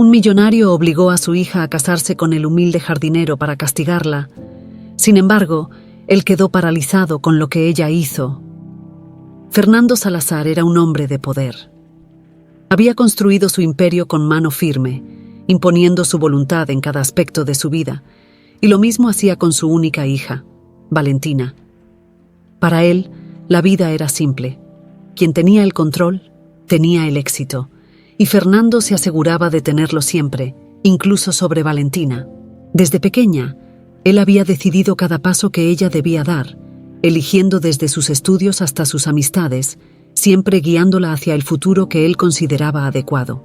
Un millonario obligó a su hija a casarse con el humilde jardinero para castigarla. Sin embargo, él quedó paralizado con lo que ella hizo. Fernando Salazar era un hombre de poder. Había construido su imperio con mano firme, imponiendo su voluntad en cada aspecto de su vida, y lo mismo hacía con su única hija, Valentina. Para él, la vida era simple. Quien tenía el control, tenía el éxito, y Fernando se aseguraba de tenerlo siempre, incluso sobre Valentina. Desde pequeña, él había decidido cada paso que ella debía dar, eligiendo desde sus estudios hasta sus amistades, siempre guiándola hacia el futuro que él consideraba adecuado.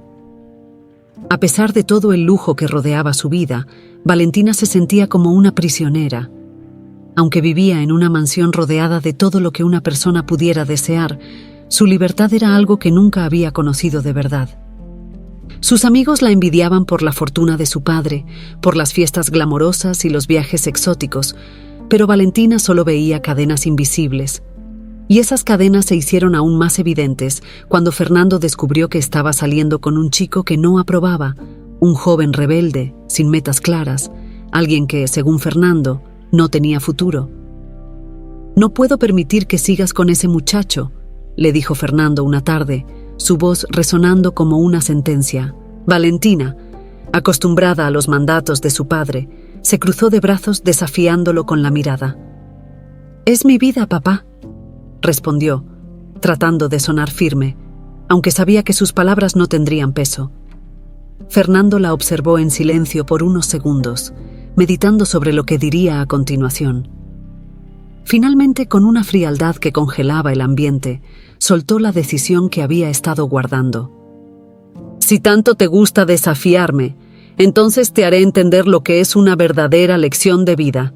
A pesar de todo el lujo que rodeaba su vida, Valentina se sentía como una prisionera. Aunque vivía en una mansión rodeada de todo lo que una persona pudiera desear, su libertad era algo que nunca había conocido de verdad. Sus amigos la envidiaban por la fortuna de su padre, por las fiestas glamorosas y los viajes exóticos, pero Valentina solo veía cadenas invisibles. Y esas cadenas se hicieron aún más evidentes cuando Fernando descubrió que estaba saliendo con un chico que no aprobaba, un joven rebelde, sin metas claras, alguien que, según Fernando, no tenía futuro. «No puedo permitir que sigas con ese muchacho», le dijo Fernando una tarde, su voz resonando como una sentencia. Valentina, acostumbrada a los mandatos de su padre, se cruzó de brazos desafiándolo con la mirada. «Es mi vida, papá», respondió, tratando de sonar firme, aunque sabía que sus palabras no tendrían peso. Fernando la observó en silencio por unos segundos, meditando sobre lo que diría a continuación. Finalmente, con una frialdad que congelaba el ambiente, soltó la decisión que había estado guardando. «Si tanto te gusta desafiarme, entonces te haré entender lo que es una verdadera lección de vida.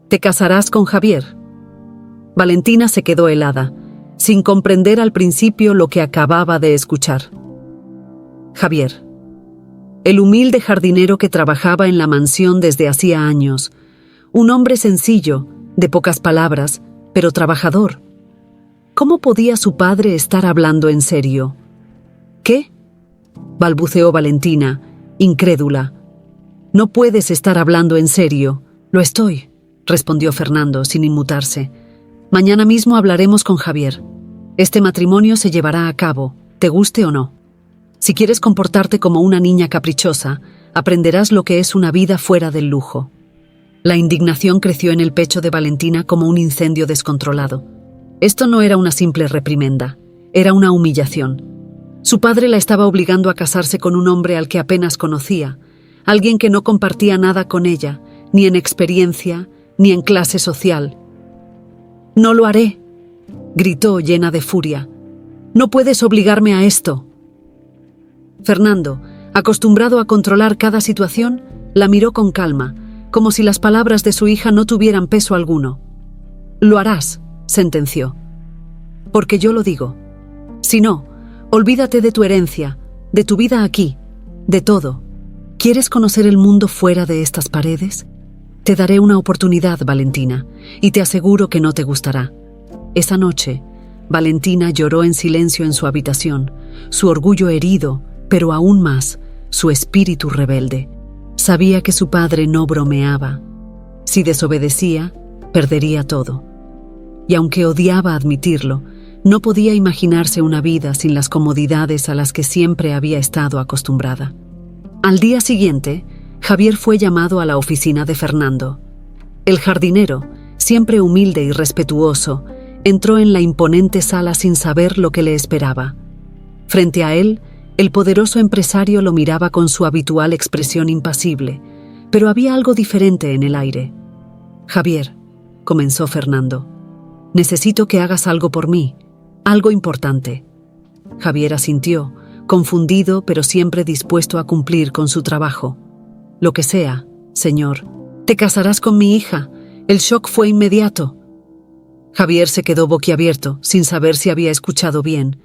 Te casarás con Javier». Valentina se quedó helada, sin comprender al principio lo que acababa de escuchar. Javier, el humilde jardinero que trabajaba en la mansión desde hacía años, un hombre sencillo, de pocas palabras, pero trabajador. ¿Cómo podía su padre estar hablando en serio? ¿Qué?, balbuceó Valentina, incrédula. «No puedes estar hablando en serio». «Lo estoy», respondió Fernando, sin inmutarse. «Mañana mismo hablaremos con Javier. Este matrimonio se llevará a cabo, te guste o no. Si quieres comportarte como una niña caprichosa, aprenderás lo que es una vida fuera del lujo». La indignación creció en el pecho de Valentina como un incendio descontrolado. Esto no era una simple reprimenda, era una humillación. Su padre la estaba obligando a casarse con un hombre al que apenas conocía, alguien que no compartía nada con ella, ni en experiencia, ni en clase social. «No lo haré», gritó llena de furia. «No puedes obligarme a esto». Fernando, acostumbrado a controlar cada situación, la miró con calma, como si las palabras de su hija no tuvieran peso alguno. «Lo harás», sentenció. «Porque yo lo digo. Si no, olvídate de tu herencia, de tu vida aquí, de todo. ¿Quieres conocer el mundo fuera de estas paredes? Te daré una oportunidad, Valentina, y te aseguro que no te gustará». Esa noche, Valentina lloró en silencio en su habitación, su orgullo herido, pero aún más, su espíritu rebelde. Sabía que su padre no bromeaba. Si desobedecía, perdería todo. Y aunque odiaba admitirlo, no podía imaginarse una vida sin las comodidades a las que siempre había estado acostumbrada. Al día siguiente, Javier fue llamado a la oficina de Fernando. El jardinero, siempre humilde y respetuoso, entró en la imponente sala sin saber lo que le esperaba. Frente a él, el poderoso empresario lo miraba con su habitual expresión impasible, pero había algo diferente en el aire. «Javier», comenzó Fernando, «necesito que hagas algo por mí, algo importante». Javier asintió, confundido pero siempre dispuesto a cumplir con su trabajo. «Lo que sea, señor». «Te casarás con mi hija». El shock fue inmediato. Javier se quedó boquiabierto, sin saber si había escuchado bien.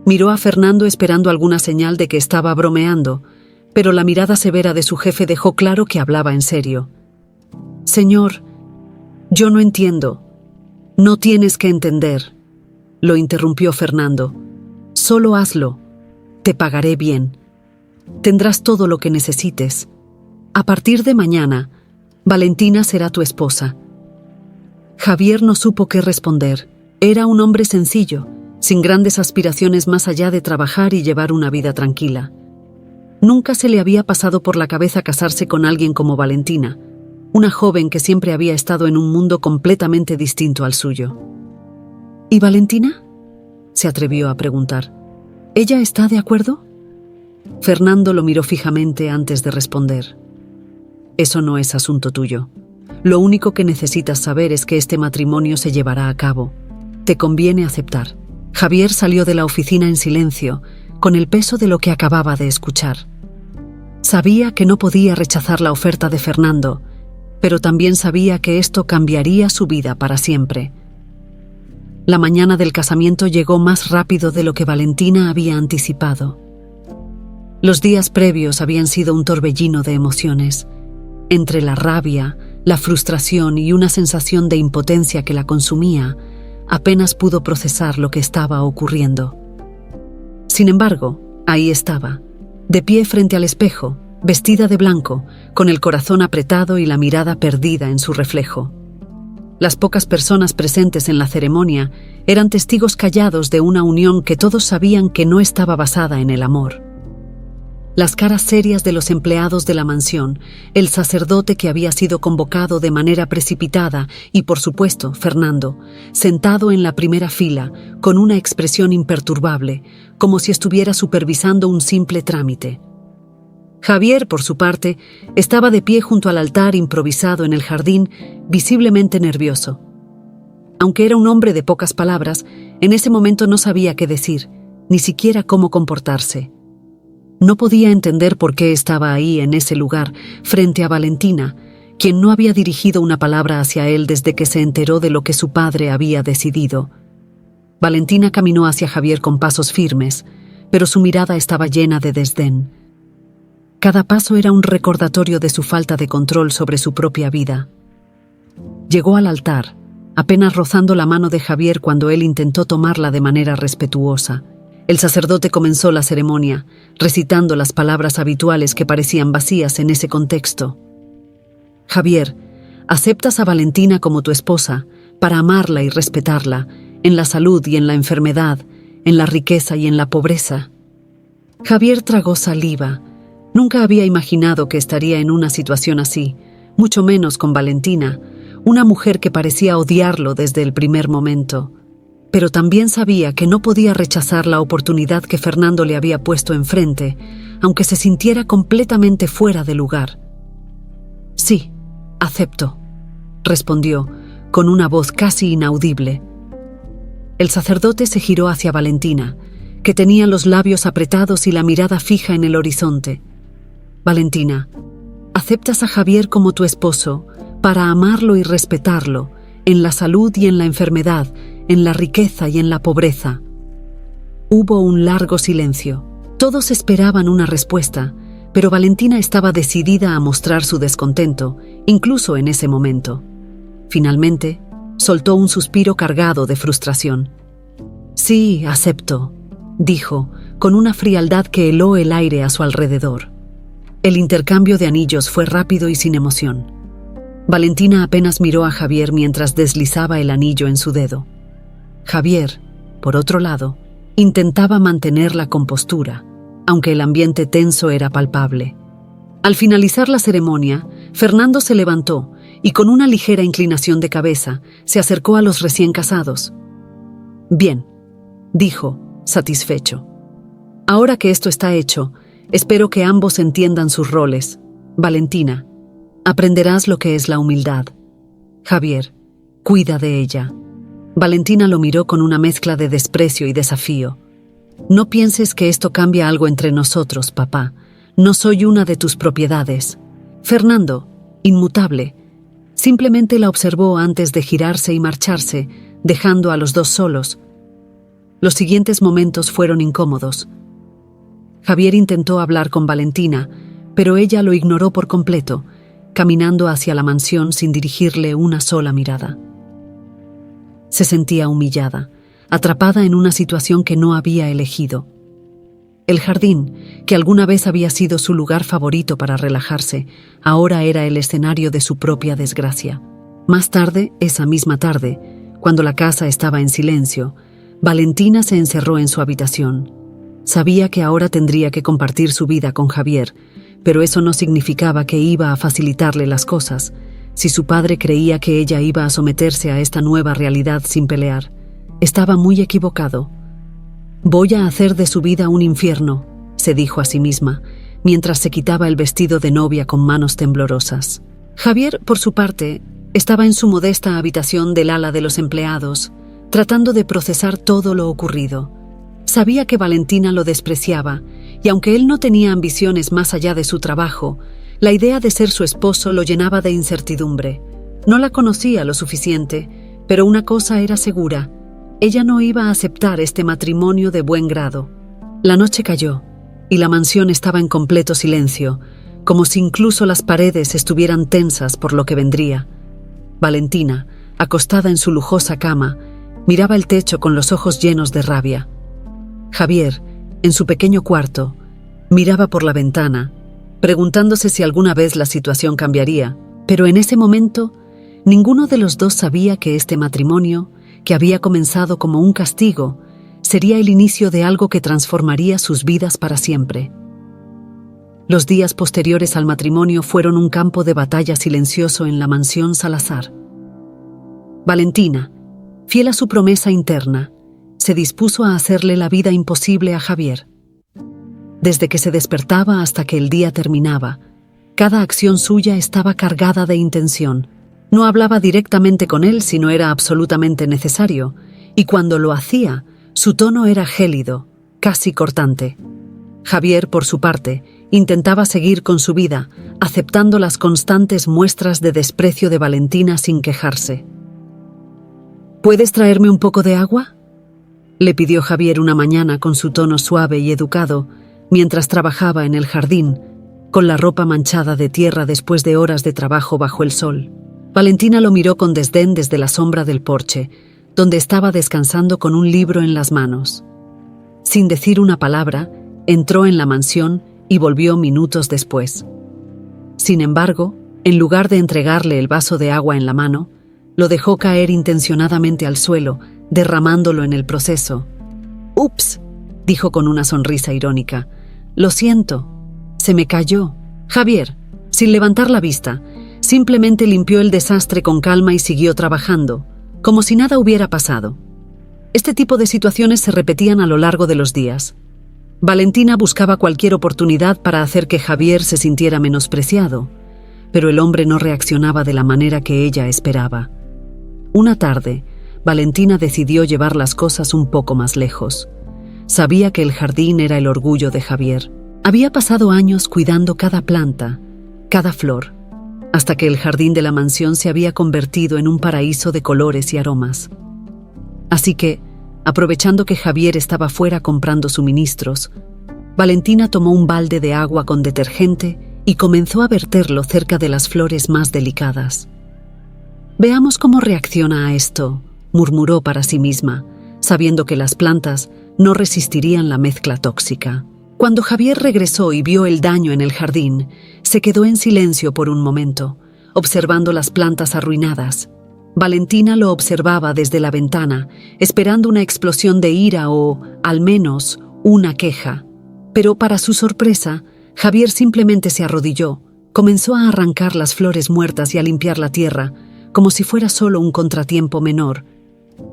Miró a Fernando esperando alguna señal de que estaba bromeando, pero la mirada severa de su jefe dejó claro que hablaba en serio. «Señor, yo no entiendo». «No tienes que entender», lo interrumpió Fernando. «Solo hazlo. Te pagaré bien». Tendrás todo lo que necesites. A partir de mañana, Valentina será tu esposa. Javier no supo qué responder. Era un hombre sencillo, sin grandes aspiraciones más allá de trabajar y llevar una vida tranquila. Nunca se le había pasado por la cabeza casarse con alguien como Valentina, una joven que siempre había estado en un mundo completamente distinto al suyo. ¿Y Valentina?, se atrevió a preguntar. ¿Ella está de acuerdo? Fernando lo miró fijamente antes de responder. Eso no es asunto tuyo. Lo único que necesitas saber es que este matrimonio se llevará a cabo. Te conviene aceptar. Javier salió de la oficina en silencio, con el peso de lo que acababa de escuchar. Sabía que no podía rechazar la oferta de Fernando, pero también sabía que esto cambiaría su vida para siempre. La mañana del casamiento llegó más rápido de lo que Valentina había anticipado. Los días previos habían sido un torbellino de emociones. Entre la rabia, la frustración y una sensación de impotencia que la consumía, apenas pudo procesar lo que estaba ocurriendo. Sin embargo, ahí estaba, de pie frente al espejo, vestida de blanco, con el corazón apretado y la mirada perdida en su reflejo. Las pocas personas presentes en la ceremonia eran testigos callados de una unión que todos sabían que no estaba basada en el amor. Las caras serias de los empleados de la mansión, el sacerdote que había sido convocado de manera precipitada y, por supuesto, Fernando, sentado en la primera fila, con una expresión imperturbable, como si estuviera supervisando un simple trámite. Javier, por su parte, estaba de pie junto al altar improvisado en el jardín, visiblemente nervioso. Aunque era un hombre de pocas palabras, en ese momento no sabía qué decir, ni siquiera cómo comportarse. No podía entender por qué estaba ahí en ese lugar, frente a Valentina, quien no había dirigido una palabra hacia él desde que se enteró de lo que su padre había decidido. Valentina caminó hacia Javier con pasos firmes, pero su mirada estaba llena de desdén. Cada paso era un recordatorio de su falta de control sobre su propia vida. Llegó al altar, apenas rozando la mano de Javier cuando él intentó tomarla de manera respetuosa. El sacerdote comenzó la ceremonia, recitando las palabras habituales que parecían vacías en ese contexto. Javier, aceptas a Valentina como tu esposa para amarla y respetarla, en la salud y en la enfermedad, en la riqueza y en la pobreza. Javier tragó saliva. Nunca había imaginado que estaría en una situación así, mucho menos con Valentina, una mujer que parecía odiarlo desde el primer momento. Pero también sabía que no podía rechazar la oportunidad que Fernando le había puesto enfrente, aunque se sintiera completamente fuera de lugar. «Sí, acepto», respondió, con una voz casi inaudible. El sacerdote se giró hacia Valentina, que tenía los labios apretados y la mirada fija en el horizonte. «Valentina, aceptas a Javier como tu esposo para amarlo y respetarlo, en la salud y en la enfermedad, en la riqueza y en la pobreza». Hubo un largo silencio. Todos esperaban una respuesta, pero Valentina estaba decidida a mostrar su descontento, incluso en ese momento. Finalmente, soltó un suspiro cargado de frustración. «Sí, acepto», dijo, con una frialdad que heló el aire a su alrededor. El intercambio de anillos fue rápido y sin emoción. Valentina apenas miró a Javier mientras deslizaba el anillo en su dedo. Javier, por otro lado, intentaba mantener la compostura, aunque el ambiente tenso era palpable. Al finalizar la ceremonia, Fernando se levantó y con una ligera inclinación de cabeza se acercó a los recién casados. «Bien», dijo, satisfecho. «Ahora que esto está hecho, espero que ambos entiendan sus roles. Valentina, aprenderás lo que es la humildad. Javier, cuida de ella». Valentina lo miró con una mezcla de desprecio y desafío. «No pienses que esto cambia algo entre nosotros, papá. No soy una de tus propiedades». Fernando, inmutable, simplemente la observó antes de girarse y marcharse, dejando a los dos solos. Los siguientes momentos fueron incómodos. Javier intentó hablar con Valentina, pero ella lo ignoró por completo, caminando hacia la mansión sin dirigirle una sola mirada. Se sentía humillada, atrapada en una situación que no había elegido. El jardín, que alguna vez había sido su lugar favorito para relajarse, ahora era el escenario de su propia desgracia. Más tarde, esa misma tarde, cuando la casa estaba en silencio, Valentina se encerró en su habitación. Sabía que ahora tendría que compartir su vida con Javier, pero eso no significaba que iba a facilitarle las cosas, si su padre creía que ella iba a someterse a esta nueva realidad sin pelear. Estaba muy equivocado. «Voy a hacer de su vida un infierno», se dijo a sí misma, mientras se quitaba el vestido de novia con manos temblorosas. Javier, por su parte, estaba en su modesta habitación del ala de los empleados, tratando de procesar todo lo ocurrido. Sabía que Valentina lo despreciaba, y aunque él no tenía ambiciones más allá de su trabajo, la idea de ser su esposo lo llenaba de incertidumbre. No la conocía lo suficiente, pero una cosa era segura: ella no iba a aceptar este matrimonio de buen grado. La noche cayó, y la mansión estaba en completo silencio, como si incluso las paredes estuvieran tensas por lo que vendría. Valentina, acostada en su lujosa cama, miraba el techo con los ojos llenos de rabia. Javier, en su pequeño cuarto, miraba por la ventana, preguntándose si alguna vez la situación cambiaría, pero en ese momento, ninguno de los dos sabía que este matrimonio, que había comenzado como un castigo, sería el inicio de algo que transformaría sus vidas para siempre. Los días posteriores al matrimonio fueron un campo de batalla silencioso en la mansión Salazar. Valentina, fiel a su promesa interna, se dispuso a hacerle la vida imposible a Javier. Desde que se despertaba hasta que el día terminaba, cada acción suya estaba cargada de intención. No hablaba directamente con él si no era absolutamente necesario, y cuando lo hacía, su tono era gélido, casi cortante. Javier, por su parte, intentaba seguir con su vida, aceptando las constantes muestras de desprecio de Valentina sin quejarse. «¿Puedes traerme un poco de agua?», le pidió Javier una mañana con su tono suave y educado, mientras trabajaba en el jardín, con la ropa manchada de tierra después de horas de trabajo bajo el sol. Valentina lo miró con desdén desde la sombra del porche, donde estaba descansando con un libro en las manos. Sin decir una palabra, entró en la mansión y volvió minutos después. Sin embargo, en lugar de entregarle el vaso de agua en la mano, lo dejó caer intencionadamente al suelo, derramándolo en el proceso. «Ups», dijo con una sonrisa irónica. «Lo siento, se me cayó». Javier, sin levantar la vista, simplemente limpió el desastre con calma y siguió trabajando, como si nada hubiera pasado. Este tipo de situaciones se repetían a lo largo de los días. Valentina buscaba cualquier oportunidad para hacer que Javier se sintiera menospreciado, pero el hombre no reaccionaba de la manera que ella esperaba. Una tarde, Valentina decidió llevar las cosas un poco más lejos. Sabía que el jardín era el orgullo de Javier. Había pasado años cuidando cada planta, cada flor, hasta que el jardín de la mansión se había convertido en un paraíso de colores y aromas. Así que, aprovechando que Javier estaba fuera comprando suministros, Valentina tomó un balde de agua con detergente y comenzó a verterlo cerca de las flores más delicadas. «Veamos cómo reacciona a esto», murmuró para sí misma, sabiendo que las plantas no resistirían la mezcla tóxica. Cuando Javier regresó y vio el daño en el jardín, se quedó en silencio por un momento, observando las plantas arruinadas. Valentina lo observaba desde la ventana, esperando una explosión de ira o, al menos, una queja. Pero para su sorpresa, Javier simplemente se arrodilló, comenzó a arrancar las flores muertas y a limpiar la tierra, como si fuera solo un contratiempo menor.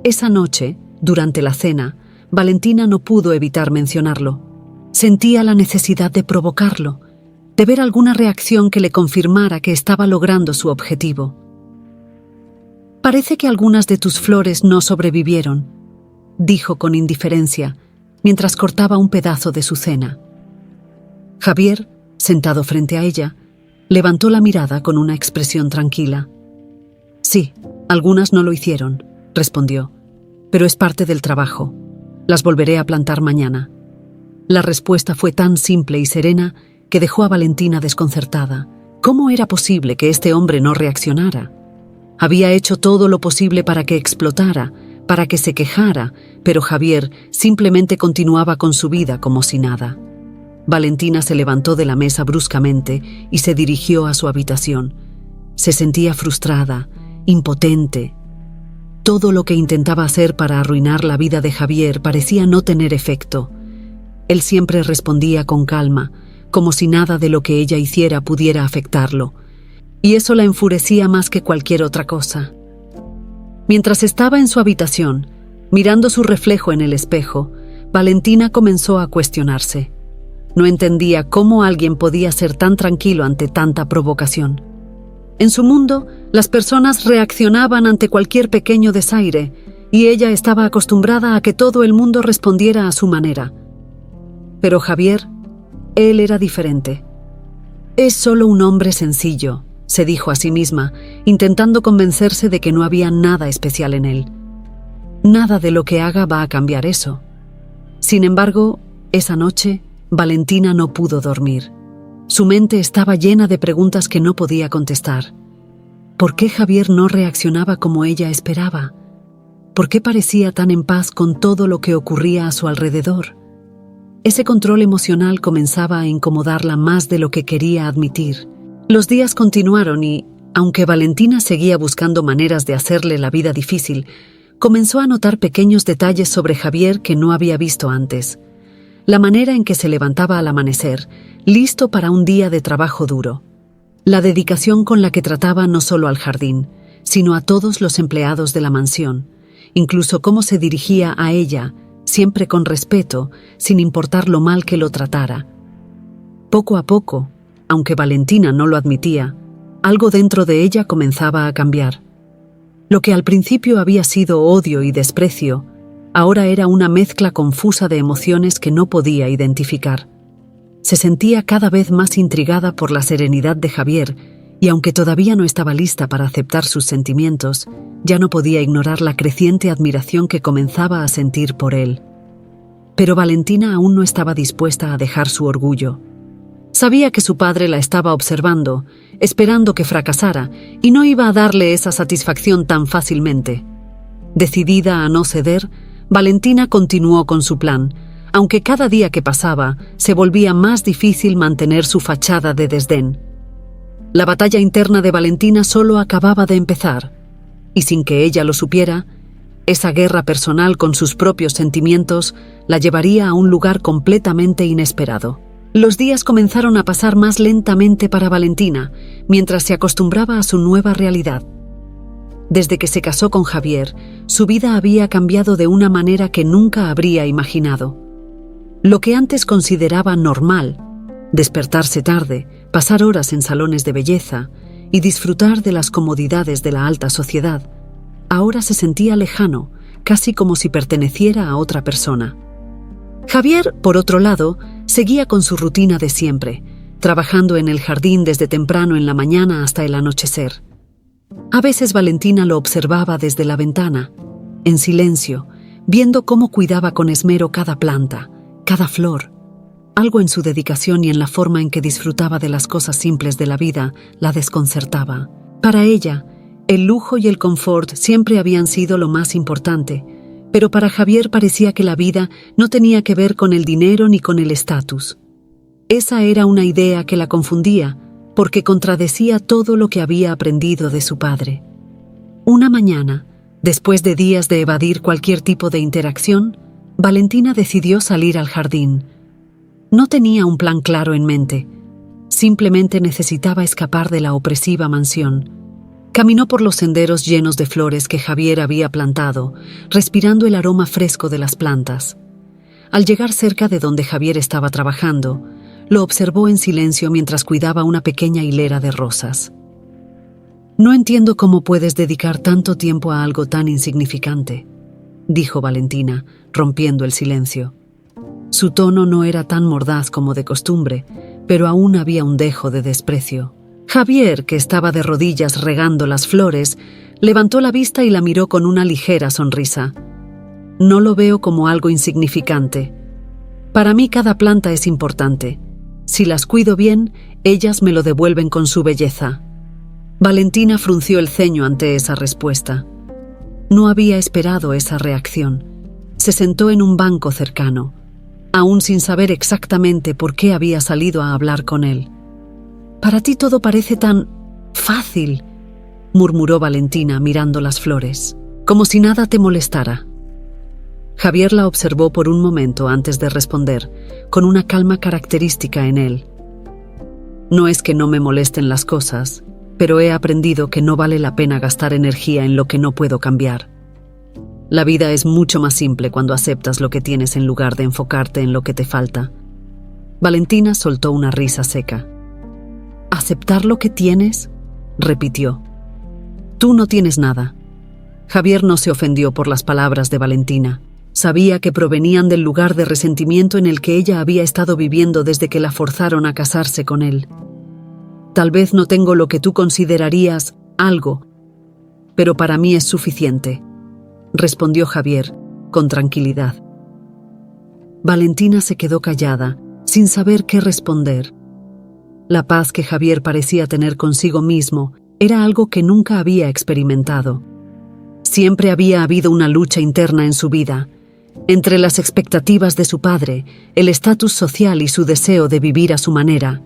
Esa noche, durante la cena, Valentina no pudo evitar mencionarlo. Sentía la necesidad de provocarlo, de ver alguna reacción que le confirmara que estaba logrando su objetivo. «Parece que algunas de tus flores no sobrevivieron», dijo con indiferencia, mientras cortaba un pedazo de su cena. Javier, sentado frente a ella, levantó la mirada con una expresión tranquila. «Sí, algunas no lo hicieron», respondió, «pero es parte del trabajo. Las volveré a plantar mañana». La respuesta fue tan simple y serena que dejó a Valentina desconcertada. ¿Cómo era posible que este hombre no reaccionara? Había hecho todo lo posible para que explotara, para que se quejara, pero Javier simplemente continuaba con su vida como si nada. Valentina se levantó de la mesa bruscamente y se dirigió a su habitación. Se sentía frustrada, impotente. Todo lo que intentaba hacer para arruinar la vida de Javier parecía no tener efecto. Él siempre respondía con calma, como si nada de lo que ella hiciera pudiera afectarlo, y eso la enfurecía más que cualquier otra cosa. Mientras estaba en su habitación, mirando su reflejo en el espejo, Valentina comenzó a cuestionarse. No entendía cómo alguien podía ser tan tranquilo ante tanta provocación. En su mundo, las personas reaccionaban ante cualquier pequeño desaire, y ella estaba acostumbrada a que todo el mundo respondiera a su manera. Pero Javier, él era diferente. Es solo un hombre sencillo, se dijo a sí misma, intentando convencerse de que no había nada especial en él. Nada de lo que haga va a cambiar eso. Sin embargo, esa noche, Valentina no pudo dormir. Su mente estaba llena de preguntas que no podía contestar. ¿Por qué Javier no reaccionaba como ella esperaba? ¿Por qué parecía tan en paz con todo lo que ocurría a su alrededor? Ese control emocional comenzaba a incomodarla más de lo que quería admitir. Los días continuaron y, aunque Valentina seguía buscando maneras de hacerle la vida difícil, comenzó a notar pequeños detalles sobre Javier que no había visto antes. La manera en que se levantaba al amanecer, listo para un día de trabajo duro. La dedicación con la que trataba no solo al jardín, sino a todos los empleados de la mansión, incluso cómo se dirigía a ella, siempre con respeto, sin importar lo mal que lo tratara. Poco a poco, aunque Valentina no lo admitía, algo dentro de ella comenzaba a cambiar. Lo que al principio había sido odio y desprecio, ahora era una mezcla confusa de emociones que no podía identificar. Se sentía cada vez más intrigada por la serenidad de Javier, y aunque todavía no estaba lista para aceptar sus sentimientos, ya no podía ignorar la creciente admiración que comenzaba a sentir por él. Pero Valentina aún no estaba dispuesta a dejar su orgullo. Sabía que su padre la estaba observando, esperando que fracasara, y no iba a darle esa satisfacción tan fácilmente. Decidida a no ceder, Valentina continuó con su plan, aunque cada día que pasaba se volvía más difícil mantener su fachada de desdén. La batalla interna de Valentina solo acababa de empezar, y sin que ella lo supiera, esa guerra personal con sus propios sentimientos la llevaría a un lugar completamente inesperado. Los días comenzaron a pasar más lentamente para Valentina, mientras se acostumbraba a su nueva realidad. Desde que se casó con Javier, su vida había cambiado de una manera que nunca habría imaginado. Lo que antes consideraba normal, despertarse tarde, pasar horas en salones de belleza y disfrutar de las comodidades de la alta sociedad, ahora se sentía lejano, casi como si perteneciera a otra persona. Javier, por otro lado, seguía con su rutina de siempre, trabajando en el jardín desde temprano en la mañana hasta el anochecer. A veces Valentina lo observaba desde la ventana, en silencio, viendo cómo cuidaba con esmero cada planta, cada flor. Algo en su dedicación y en la forma en que disfrutaba de las cosas simples de la vida la desconcertaba. Para ella, el lujo y el confort siempre habían sido lo más importante, pero para Javier parecía que la vida no tenía que ver con el dinero ni con el estatus. Esa era una idea que la confundía, porque contradecía todo lo que había aprendido de su padre. Una mañana, después de días de evadir cualquier tipo de interacción, Valentina decidió salir al jardín. No tenía un plan claro en mente, simplemente necesitaba escapar de la opresiva mansión. Caminó por los senderos llenos de flores que Javier había plantado, respirando el aroma fresco de las plantas. Al llegar cerca de donde Javier estaba trabajando, lo observó en silencio mientras cuidaba una pequeña hilera de rosas. «No entiendo cómo puedes dedicar tanto tiempo a algo tan insignificante», dijo Valentina, rompiendo el silencio. Su tono no era tan mordaz como de costumbre, pero aún había un dejo de desprecio. Javier, que estaba de rodillas regando las flores, levantó la vista y la miró con una ligera sonrisa. «No lo veo como algo insignificante. Para mí cada planta es importante. Si las cuido bien, ellas me lo devuelven con su belleza». Valentina frunció el ceño ante esa respuesta. No había esperado esa reacción. Se sentó en un banco cercano, aún sin saber exactamente por qué había salido a hablar con él. «Para ti todo parece tan fácil», murmuró Valentina mirando las flores, como si nada te molestara. Javier la observó por un momento antes de responder, con una calma característica en él. «No es que no me molesten las cosas, pero he aprendido que no vale la pena gastar energía en lo que no puedo cambiar. La vida es mucho más simple cuando aceptas lo que tienes en lugar de enfocarte en lo que te falta». Valentina soltó una risa seca. «¿Aceptar lo que tienes?», repitió. «Tú no tienes nada». Javier no se ofendió por las palabras de Valentina. Sabía que provenían del lugar de resentimiento en el que ella había estado viviendo desde que la forzaron a casarse con él. «Tal vez no tengo lo que tú considerarías algo, pero para mí es suficiente», respondió Javier, con tranquilidad. Valentina se quedó callada, sin saber qué responder. La paz que Javier parecía tener consigo mismo era algo que nunca había experimentado. Siempre había habido una lucha interna en su vida, entre las expectativas de su padre, el estatus social y su deseo de vivir a su manera.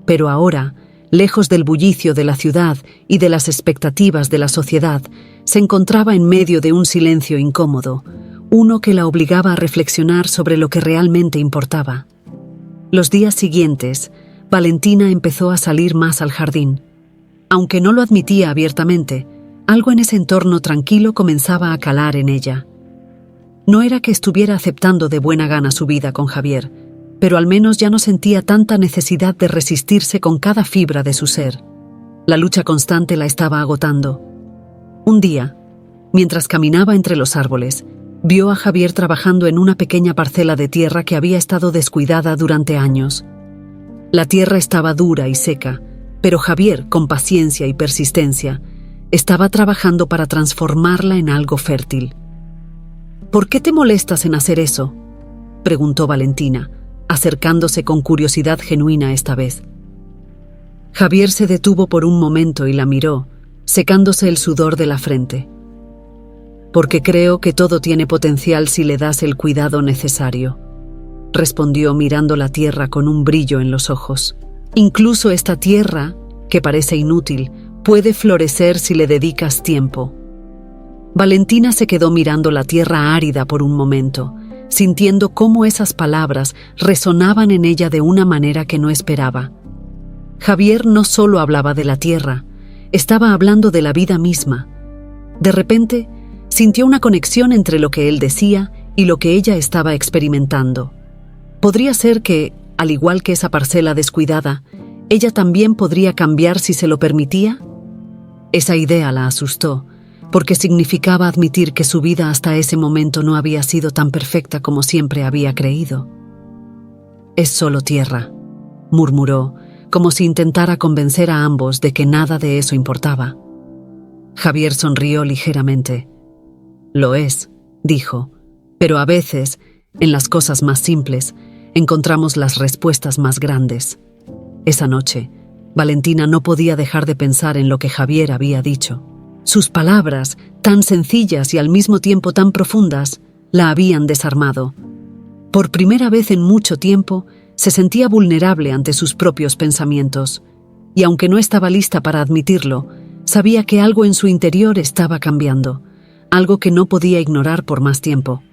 Pero ahora, lejos del bullicio de la ciudad y de las expectativas de la sociedad, se encontraba en medio de un silencio incómodo, uno que la obligaba a reflexionar sobre lo que realmente importaba. Los días siguientes, Valentina empezó a salir más al jardín. Aunque no lo admitía abiertamente, algo en ese entorno tranquilo comenzaba a calar en ella. No era que estuviera aceptando de buena gana su vida con Javier, pero al menos ya no sentía tanta necesidad de resistirse con cada fibra de su ser. La lucha constante la estaba agotando. Un día, mientras caminaba entre los árboles, vio a Javier trabajando en una pequeña parcela de tierra que había estado descuidada durante años. La tierra estaba dura y seca, pero Javier, con paciencia y persistencia, estaba trabajando para transformarla en algo fértil. «¿Por qué te molestas en hacer eso?», preguntó Valentina, acercándose con curiosidad genuina esta vez. Javier se detuvo por un momento y la miró, secándose el sudor de la frente. «Porque creo que todo tiene potencial si le das el cuidado necesario», respondió mirando la tierra con un brillo en los ojos. «Incluso esta tierra, que parece inútil, puede florecer si le dedicas tiempo». Valentina se quedó mirando la tierra árida por un momento, sintiendo cómo esas palabras resonaban en ella de una manera que no esperaba. Javier no solo hablaba de la tierra, estaba hablando de la vida misma. De repente, sintió una conexión entre lo que él decía y lo que ella estaba experimentando. Podría ser que, al igual que esa parcela descuidada, ella también podría cambiar si se lo permitía. Esa idea la asustó, porque significaba admitir que su vida hasta ese momento no había sido tan perfecta como siempre había creído. «Es solo tierra», murmuró, como si intentara convencer a ambos de que nada de eso importaba. Javier sonrió ligeramente. «Lo es», dijo, «pero a veces, en las cosas más simples, encontramos las respuestas más grandes». Esa noche, Valentina no podía dejar de pensar en lo que Javier había dicho. Sus palabras, tan sencillas y al mismo tiempo tan profundas, la habían desarmado. Por primera vez en mucho tiempo, se sentía vulnerable ante sus propios pensamientos, y aunque no estaba lista para admitirlo, sabía que algo en su interior estaba cambiando, algo que no podía ignorar por más tiempo.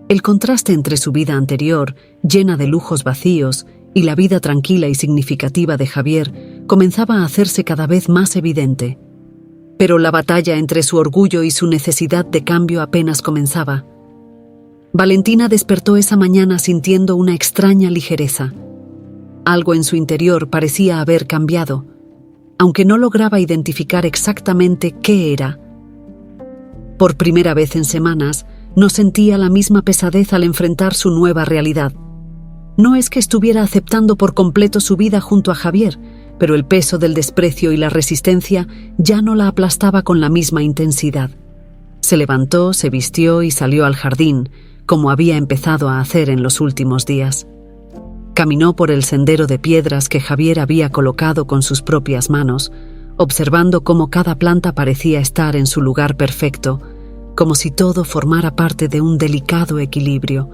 El contraste entre su vida anterior, llena de lujos vacíos, y la vida tranquila y significativa de Javier comenzaba a hacerse cada vez más evidente. Pero la batalla entre su orgullo y su necesidad de cambio apenas comenzaba. Valentina despertó esa mañana sintiendo una extraña ligereza. Algo en su interior parecía haber cambiado, aunque no lograba identificar exactamente qué era. Por primera vez en semanas, no sentía la misma pesadez al enfrentar su nueva realidad. No es que estuviera aceptando por completo su vida junto a Javier, pero el peso del desprecio y la resistencia ya no la aplastaba con la misma intensidad. Se levantó, se vistió y salió al jardín, como había empezado a hacer en los últimos días. Caminó por el sendero de piedras que Javier había colocado con sus propias manos, observando cómo cada planta parecía estar en su lugar perfecto, como si todo formara parte de un delicado equilibrio.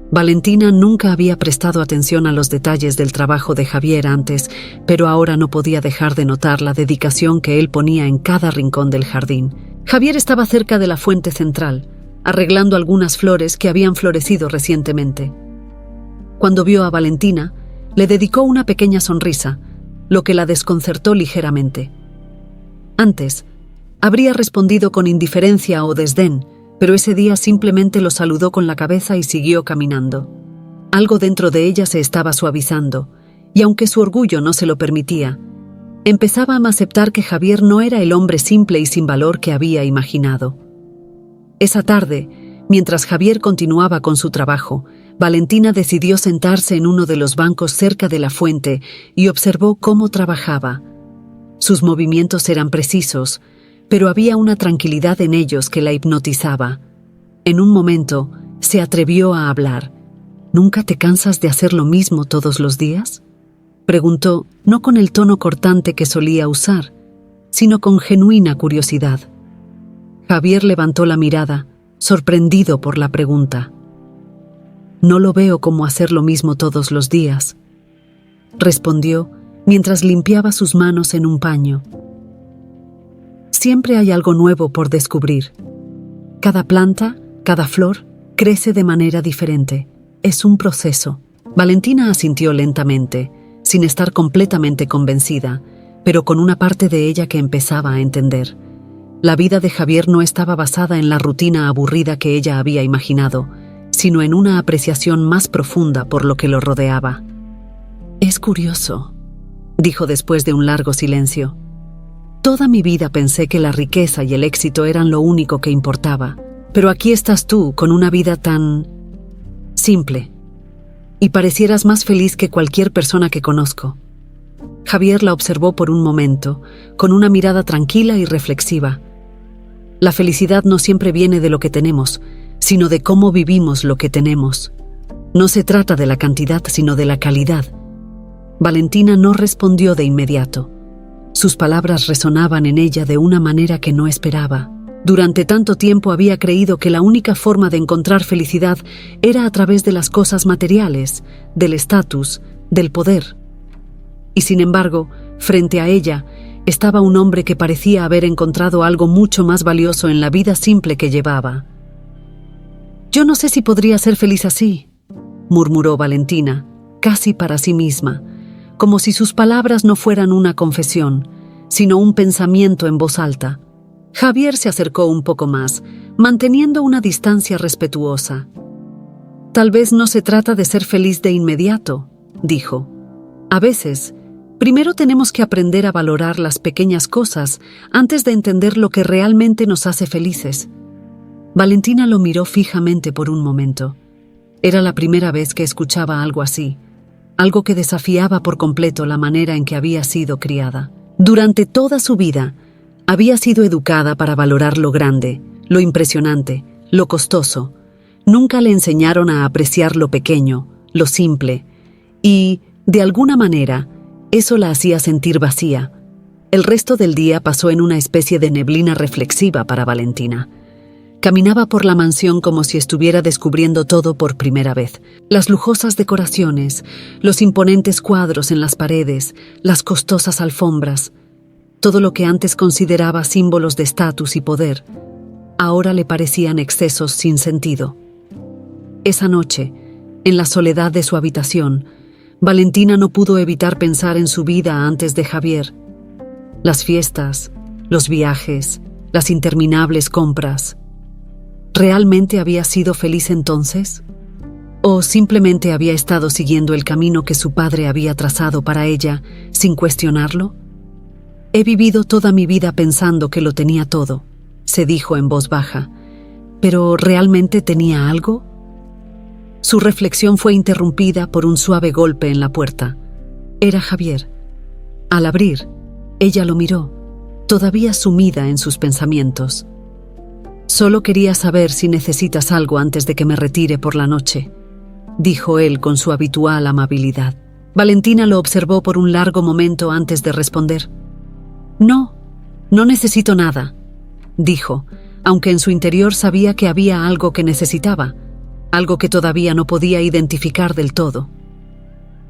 Valentina nunca había prestado atención a los detalles del trabajo de Javier antes, pero ahora no podía dejar de notar la dedicación que él ponía en cada rincón del jardín. Javier estaba cerca de la fuente central, arreglando algunas flores que habían florecido recientemente. Cuando vio a Valentina, le dedicó una pequeña sonrisa, lo que la desconcertó ligeramente. Antes, habría respondido con indiferencia o desdén, pero ese día simplemente lo saludó con la cabeza y siguió caminando. Algo dentro de ella se estaba suavizando, y aunque su orgullo no se lo permitía, empezaba a aceptar que Javier no era el hombre simple y sin valor que había imaginado. Esa tarde, mientras Javier continuaba con su trabajo, Valentina decidió sentarse en uno de los bancos cerca de la fuente y observó cómo trabajaba. Sus movimientos eran precisos, pero había una tranquilidad en ellos que la hipnotizaba. En un momento, se atrevió a hablar. ¿Nunca te cansas de hacer lo mismo todos los días?, preguntó, no con el tono cortante que solía usar, sino con genuina curiosidad. Javier levantó la mirada, sorprendido por la pregunta. «No lo veo como hacer lo mismo todos los días», respondió mientras limpiaba sus manos en un paño. «Siempre hay algo nuevo por descubrir. Cada planta, cada flor, crece de manera diferente. Es un proceso». Valentina asintió lentamente, sin estar completamente convencida, pero con una parte de ella que empezaba a entender. La vida de Javier no estaba basada en la rutina aburrida que ella había imaginado, sino en una apreciación más profunda por lo que lo rodeaba. «Es curioso», dijo después de un largo silencio. «Toda mi vida pensé que la riqueza y el éxito eran lo único que importaba, pero aquí estás tú con una vida tan simple, y parecieras más feliz que cualquier persona que conozco». Javier la observó por un momento, con una mirada tranquila y reflexiva. La felicidad no siempre viene de lo que tenemos, sino de cómo vivimos lo que tenemos. No se trata de la cantidad, sino de la calidad. Valentina no respondió de inmediato. Sus palabras resonaban en ella de una manera que no esperaba. Durante tanto tiempo había creído que la única forma de encontrar felicidad era a través de las cosas materiales, del estatus, del poder. Y sin embargo, frente a ella, estaba un hombre que parecía haber encontrado algo mucho más valioso en la vida simple que llevaba. «Yo no sé si podría ser feliz así», murmuró Valentina, casi para sí misma, como si sus palabras no fueran una confesión, sino un pensamiento en voz alta. Javier se acercó un poco más, manteniendo una distancia respetuosa. «Tal vez no se trata de ser feliz de inmediato», dijo. «A veces, primero tenemos que aprender a valorar las pequeñas cosas antes de entender lo que realmente nos hace felices». Valentina lo miró fijamente por un momento. Era la primera vez que escuchaba algo así, algo que desafiaba por completo la manera en que había sido criada. Durante toda su vida, había sido educada para valorar lo grande, lo impresionante, lo costoso. Nunca le enseñaron a apreciar lo pequeño, lo simple, y, de alguna manera, eso la hacía sentir vacía. El resto del día pasó en una especie de neblina reflexiva para Valentina. Caminaba por la mansión como si estuviera descubriendo todo por primera vez. Las lujosas decoraciones, los imponentes cuadros en las paredes, las costosas alfombras. Todo lo que antes consideraba símbolos de estatus y poder, ahora le parecían excesos sin sentido. Esa noche, en la soledad de su habitación, Valentina no pudo evitar pensar en su vida antes de Javier. Las fiestas, los viajes, las interminables compras. ¿Realmente había sido feliz entonces? ¿O simplemente había estado siguiendo el camino que su padre había trazado para ella, sin cuestionarlo? «He vivido toda mi vida pensando que lo tenía todo», se dijo en voz baja. «¿Pero realmente tenía algo?». Su reflexión fue interrumpida por un suave golpe en la puerta. Era Javier. Al abrir, ella lo miró, todavía sumida en sus pensamientos. «Solo quería saber si necesitas algo antes de que me retire por la noche», dijo él con su habitual amabilidad. Valentina lo observó por un largo momento antes de responder. No, no necesito nada, dijo, aunque en su interior sabía que había algo que necesitaba, algo que todavía no podía identificar del todo.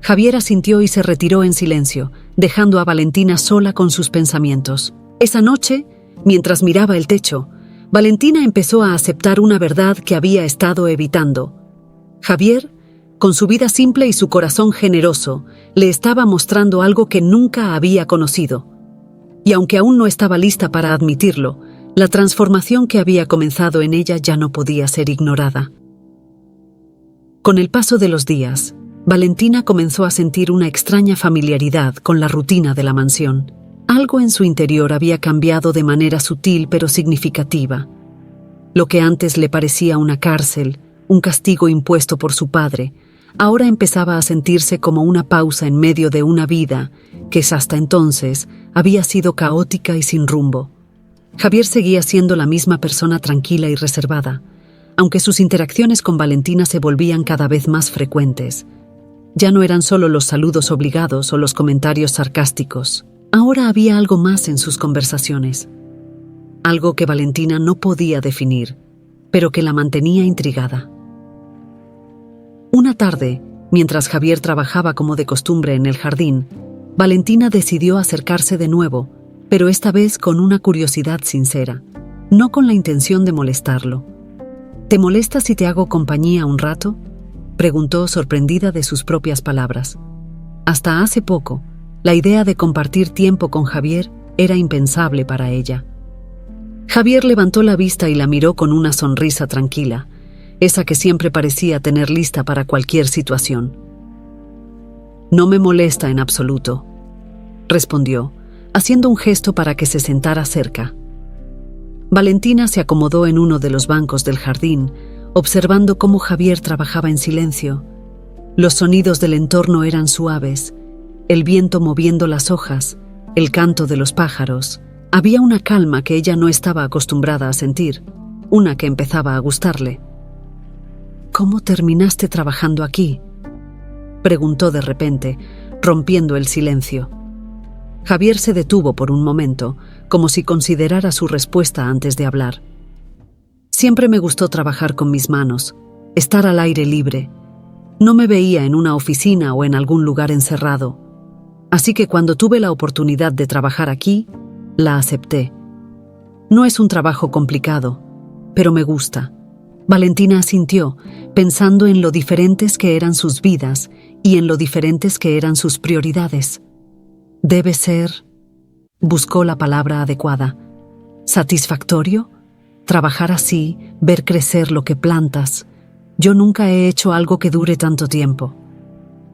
Javier asintió y se retiró en silencio, dejando a Valentina sola con sus pensamientos. Esa noche, mientras miraba el techo, Valentina empezó a aceptar una verdad que había estado evitando. Javier, con su vida simple y su corazón generoso, le estaba mostrando algo que nunca había conocido. Y aunque aún no estaba lista para admitirlo, la transformación que había comenzado en ella ya no podía ser ignorada. Con el paso de los días, Valentina comenzó a sentir una extraña familiaridad con la rutina de la mansión. Algo en su interior había cambiado de manera sutil pero significativa. Lo que antes le parecía una cárcel, un castigo impuesto por su padre, ahora empezaba a sentirse como una pausa en medio de una vida que hasta entonces había sido caótica y sin rumbo. Javier seguía siendo la misma persona tranquila y reservada, aunque sus interacciones con Valentina se volvían cada vez más frecuentes. Ya no eran solo los saludos obligados o los comentarios sarcásticos. Ahora había algo más en sus conversaciones. Algo que Valentina no podía definir, pero que la mantenía intrigada. Una tarde, mientras Javier trabajaba como de costumbre en el jardín, Valentina decidió acercarse de nuevo, pero esta vez con una curiosidad sincera, no con la intención de molestarlo. ¿Te molesta si te hago compañía un rato?, preguntó sorprendida de sus propias palabras. Hasta hace poco, la idea de compartir tiempo con Javier era impensable para ella. Javier levantó la vista y la miró con una sonrisa tranquila, esa que siempre parecía tener lista para cualquier situación. No me molesta en absoluto, respondió, haciendo un gesto para que se sentara cerca. Valentina se acomodó en uno de los bancos del jardín, observando cómo Javier trabajaba en silencio. Los sonidos del entorno eran suaves, el viento moviendo las hojas, el canto de los pájaros. Había una calma que ella no estaba acostumbrada a sentir, una que empezaba a gustarle. ¿Cómo terminaste trabajando aquí?, preguntó de repente, rompiendo el silencio. Javier se detuvo por un momento, como si considerara su respuesta antes de hablar. Siempre me gustó trabajar con mis manos, estar al aire libre. No me veía en una oficina o en algún lugar encerrado. Así que cuando tuve la oportunidad de trabajar aquí, la acepté. No es un trabajo complicado, pero me gusta. Valentina asintió, pensando en lo diferentes que eran sus vidas y en lo diferentes que eran sus prioridades. Debe ser, buscó la palabra adecuada, ¿satisfactorio? Trabajar así, ver crecer lo que plantas. Yo nunca he hecho algo que dure tanto tiempo.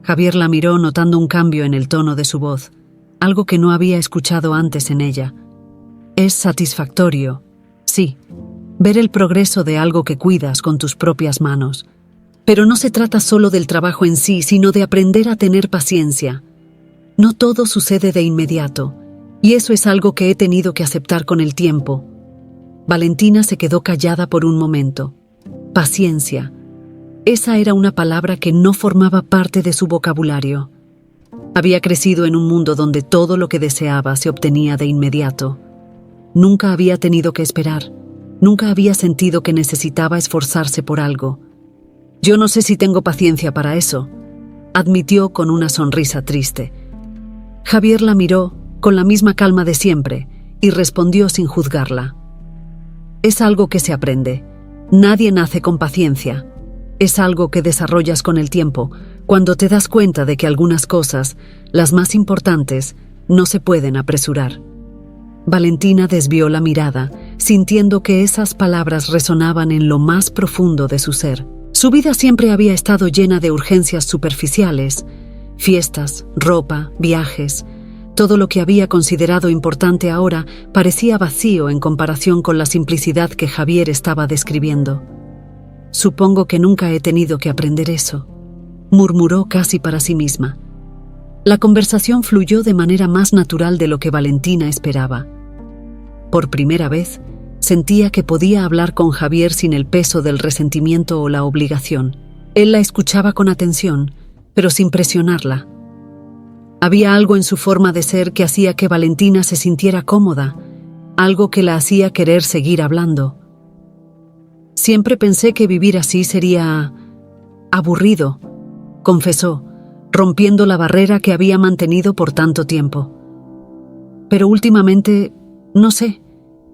Javier la miró notando un cambio en el tono de su voz, algo que no había escuchado antes en ella. Es satisfactorio, sí, ver el progreso de algo que cuidas con tus propias manos. Pero no se trata solo del trabajo en sí, sino de aprender a tener paciencia. No todo sucede de inmediato, y eso es algo que he tenido que aceptar con el tiempo. Valentina se quedó callada por un momento. Paciencia. Esa era una palabra que no formaba parte de su vocabulario. Había crecido en un mundo donde todo lo que deseaba se obtenía de inmediato. Nunca había tenido que esperar. Nunca había sentido que necesitaba esforzarse por algo. Yo no sé si tengo paciencia para eso, admitió con una sonrisa triste. Javier la miró con la misma calma de siempre y respondió sin juzgarla. Es algo que se aprende. Nadie nace con paciencia. Es algo que desarrollas con el tiempo, cuando te das cuenta de que algunas cosas, las más importantes, no se pueden apresurar. Valentina desvió la mirada, sintiendo que esas palabras resonaban en lo más profundo de su ser. Su vida siempre había estado llena de urgencias superficiales, fiestas, ropa, viajes. Todo lo que había considerado importante ahora parecía vacío en comparación con la simplicidad que Javier estaba describiendo. Supongo que nunca he tenido que aprender eso, murmuró casi para sí misma. La conversación fluyó de manera más natural de lo que Valentina esperaba. Por primera vez, sentía que podía hablar con Javier sin el peso del resentimiento o la obligación. Él la escuchaba con atención, pero sin presionarla. Había algo en su forma de ser que hacía que Valentina se sintiera cómoda, algo que la hacía querer seguir hablando. Siempre pensé que vivir así sería aburrido, confesó, rompiendo la barrera que había mantenido por tanto tiempo. Pero últimamente, no sé,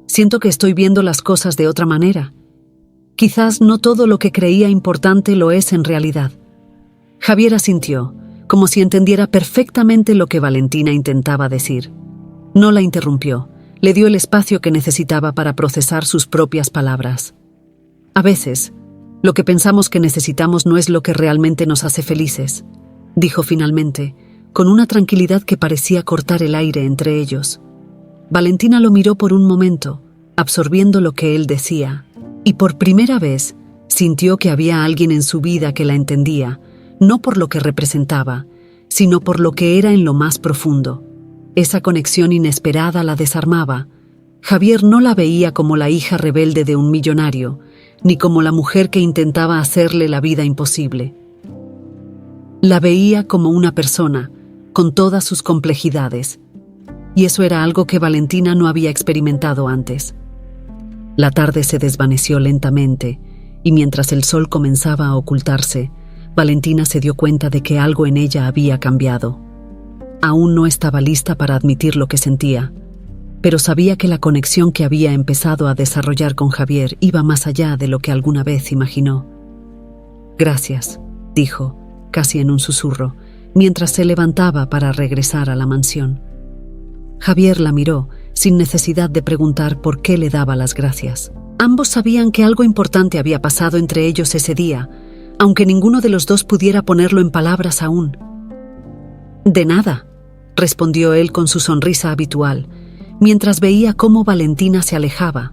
siento que estoy viendo las cosas de otra manera. Quizás no todo lo que creía importante lo es en realidad. Javier asintió, como si entendiera perfectamente lo que Valentina intentaba decir. No la interrumpió, le dio el espacio que necesitaba para procesar sus propias palabras. A veces, lo que pensamos que necesitamos no es lo que realmente nos hace felices, dijo finalmente, con una tranquilidad que parecía cortar el aire entre ellos. Valentina lo miró por un momento, absorbiendo lo que él decía, y por primera vez sintió que había alguien en su vida que la entendía, no por lo que representaba, sino por lo que era en lo más profundo. Esa conexión inesperada la desarmaba. Javier no la veía como la hija rebelde de un millonario, ni como la mujer que intentaba hacerle la vida imposible. La veía como una persona, con todas sus complejidades, y eso era algo que Valentina no había experimentado antes. La tarde se desvaneció lentamente, y mientras el sol comenzaba a ocultarse, Valentina se dio cuenta de que algo en ella había cambiado. Aún no estaba lista para admitir lo que sentía, pero sabía que la conexión que había empezado a desarrollar con Javier iba más allá de lo que alguna vez imaginó. «Gracias», dijo, casi en un susurro, mientras se levantaba para regresar a la mansión. Javier la miró, sin necesidad de preguntar por qué le daba las gracias. Ambos sabían que algo importante había pasado entre ellos ese día, aunque ninguno de los dos pudiera ponerlo en palabras aún. «De nada», respondió él con su sonrisa habitual, mientras veía cómo Valentina se alejaba.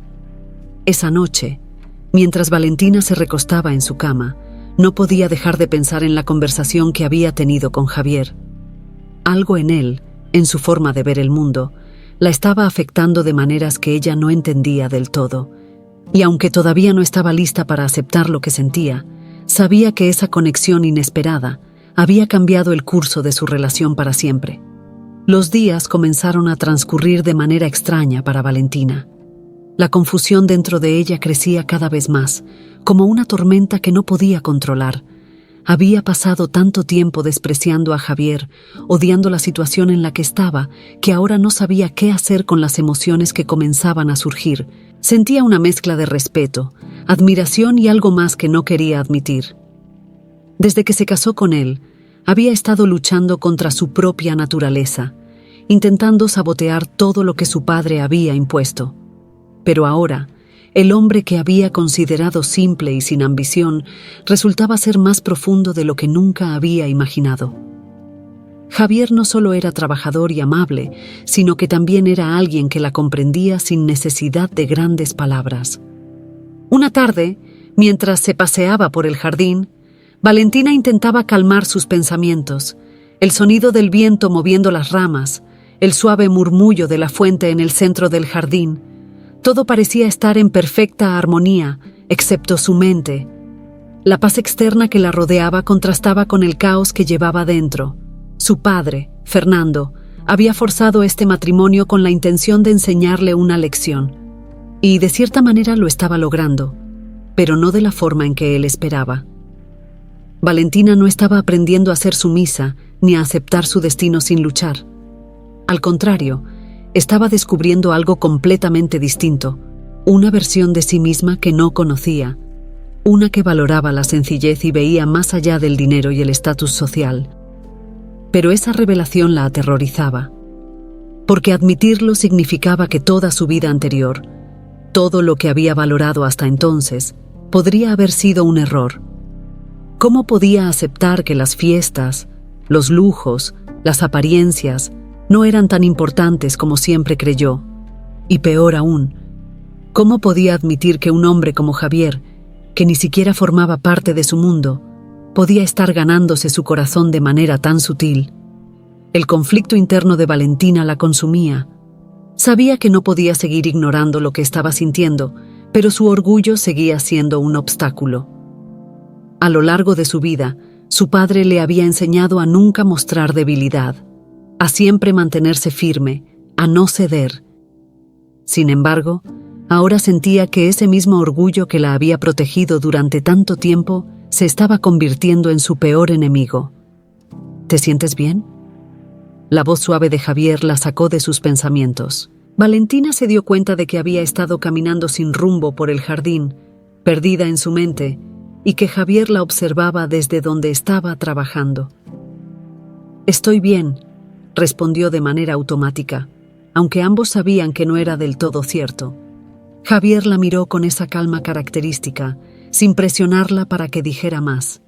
Esa noche, mientras Valentina se recostaba en su cama, no podía dejar de pensar en la conversación que había tenido con Javier. Algo en él, en su forma de ver el mundo, la estaba afectando de maneras que ella no entendía del todo, y aunque todavía no estaba lista para aceptar lo que sentía, sabía que esa conexión inesperada había cambiado el curso de su relación para siempre. Los días comenzaron a transcurrir de manera extraña para Valentina. La confusión dentro de ella crecía cada vez más, como una tormenta que no podía controlar. Había pasado tanto tiempo despreciando a Javier, odiando la situación en la que estaba, que ahora no sabía qué hacer con las emociones que comenzaban a surgir. Sentía una mezcla de respeto, admiración y algo más que no quería admitir. Desde que se casó con él, había estado luchando contra su propia naturaleza, intentando sabotear todo lo que su padre había impuesto. Pero ahora, el hombre que había considerado simple y sin ambición resultaba ser más profundo de lo que nunca había imaginado. Javier no solo era trabajador y amable, sino que también era alguien que la comprendía sin necesidad de grandes palabras. Una tarde, mientras se paseaba por el jardín, Valentina intentaba calmar sus pensamientos. El sonido del viento moviendo las ramas, el suave murmullo de la fuente en el centro del jardín, todo parecía estar en perfecta armonía, excepto su mente. La paz externa que la rodeaba contrastaba con el caos que llevaba dentro. Su padre, Fernando, había forzado este matrimonio con la intención de enseñarle una lección, y de cierta manera lo estaba logrando, pero no de la forma en que él esperaba. Valentina no estaba aprendiendo a ser sumisa ni a aceptar su destino sin luchar. Al contrario, estaba descubriendo algo completamente distinto, una versión de sí misma que no conocía, una que valoraba la sencillez y veía más allá del dinero y el estatus social. Pero esa revelación la aterrorizaba, porque admitirlo significaba que toda su vida anterior, todo lo que había valorado hasta entonces, podría haber sido un error. ¿Cómo podía aceptar que las fiestas, los lujos, las apariencias, no eran tan importantes como siempre creyó? Y peor aún, ¿cómo podía admitir que un hombre como Javier, que ni siquiera formaba parte de su mundo, podía estar ganándose su corazón de manera tan sutil? El conflicto interno de Valentina la consumía. Sabía que no podía seguir ignorando lo que estaba sintiendo, pero su orgullo seguía siendo un obstáculo. A lo largo de su vida, su padre le había enseñado a nunca mostrar debilidad. a siempre mantenerse firme, a no ceder. Sin embargo, ahora sentía que ese mismo orgullo que la había protegido durante tanto tiempo se estaba convirtiendo en su peor enemigo. ¿Te sientes bien? La voz suave de Javier la sacó de sus pensamientos. Valentina se dio cuenta de que había estado caminando sin rumbo por el jardín, perdida en su mente, y que Javier la observaba desde donde estaba trabajando. «Estoy bien», respondió de manera automática, aunque ambos sabían que no era del todo cierto. Javier la miró con esa calma característica, sin presionarla para que dijera más.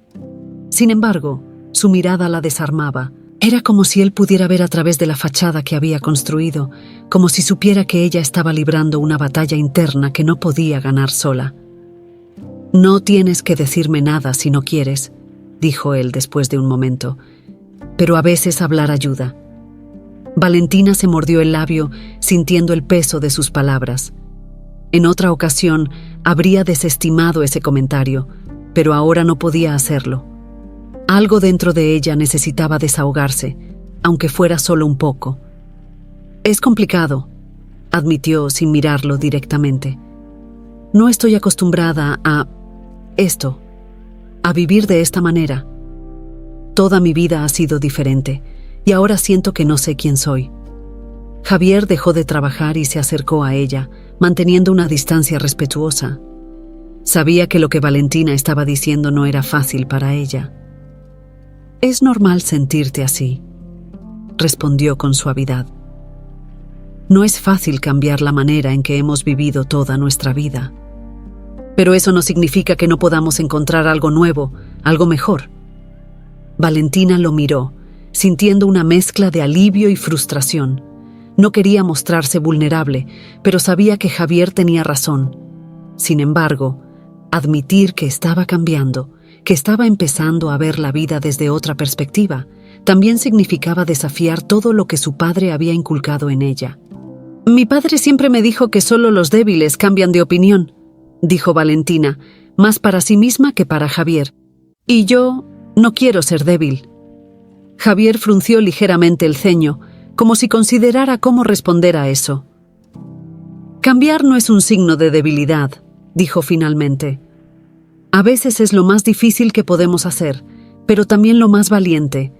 Sin embargo, su mirada la desarmaba. Era como si él pudiera ver a través de la fachada que había construido, como si supiera que ella estaba librando una batalla interna que no podía ganar sola. «No tienes que decirme nada si no quieres», dijo él después de un momento, «pero a veces hablar ayuda». Valentina se mordió el labio, sintiendo el peso de sus palabras. En otra ocasión habría desestimado ese comentario, pero ahora no podía hacerlo. Algo dentro de ella necesitaba desahogarse, aunque fuera solo un poco. «Es complicado», admitió sin mirarlo directamente. «No estoy acostumbrada a esto, a vivir de esta manera. Toda mi vida ha sido diferente, y ahora siento que no sé quién soy». Javier dejó de trabajar y se acercó a ella, manteniendo una distancia respetuosa. Sabía que lo que Valentina estaba diciendo no era fácil para ella. «Es normal sentirte así», respondió con suavidad. «No es fácil cambiar la manera en que hemos vivido toda nuestra vida. Pero eso no significa que no podamos encontrar algo nuevo, algo mejor». Valentina lo miró, sintiendo una mezcla de alivio y frustración. No quería mostrarse vulnerable, pero sabía que Javier tenía razón. Sin embargo, admitir que estaba cambiando, que estaba empezando a ver la vida desde otra perspectiva, también significaba desafiar todo lo que su padre había inculcado en ella. «Mi padre siempre me dijo que solo los débiles cambian de opinión», dijo Valentina, más para sí misma que para Javier. «Y yo no quiero ser débil». Javier frunció ligeramente el ceño, como si considerara cómo responder a eso. «Cambiar no es un signo de debilidad», dijo finalmente. «A veces es lo más difícil que podemos hacer, pero también lo más valiente.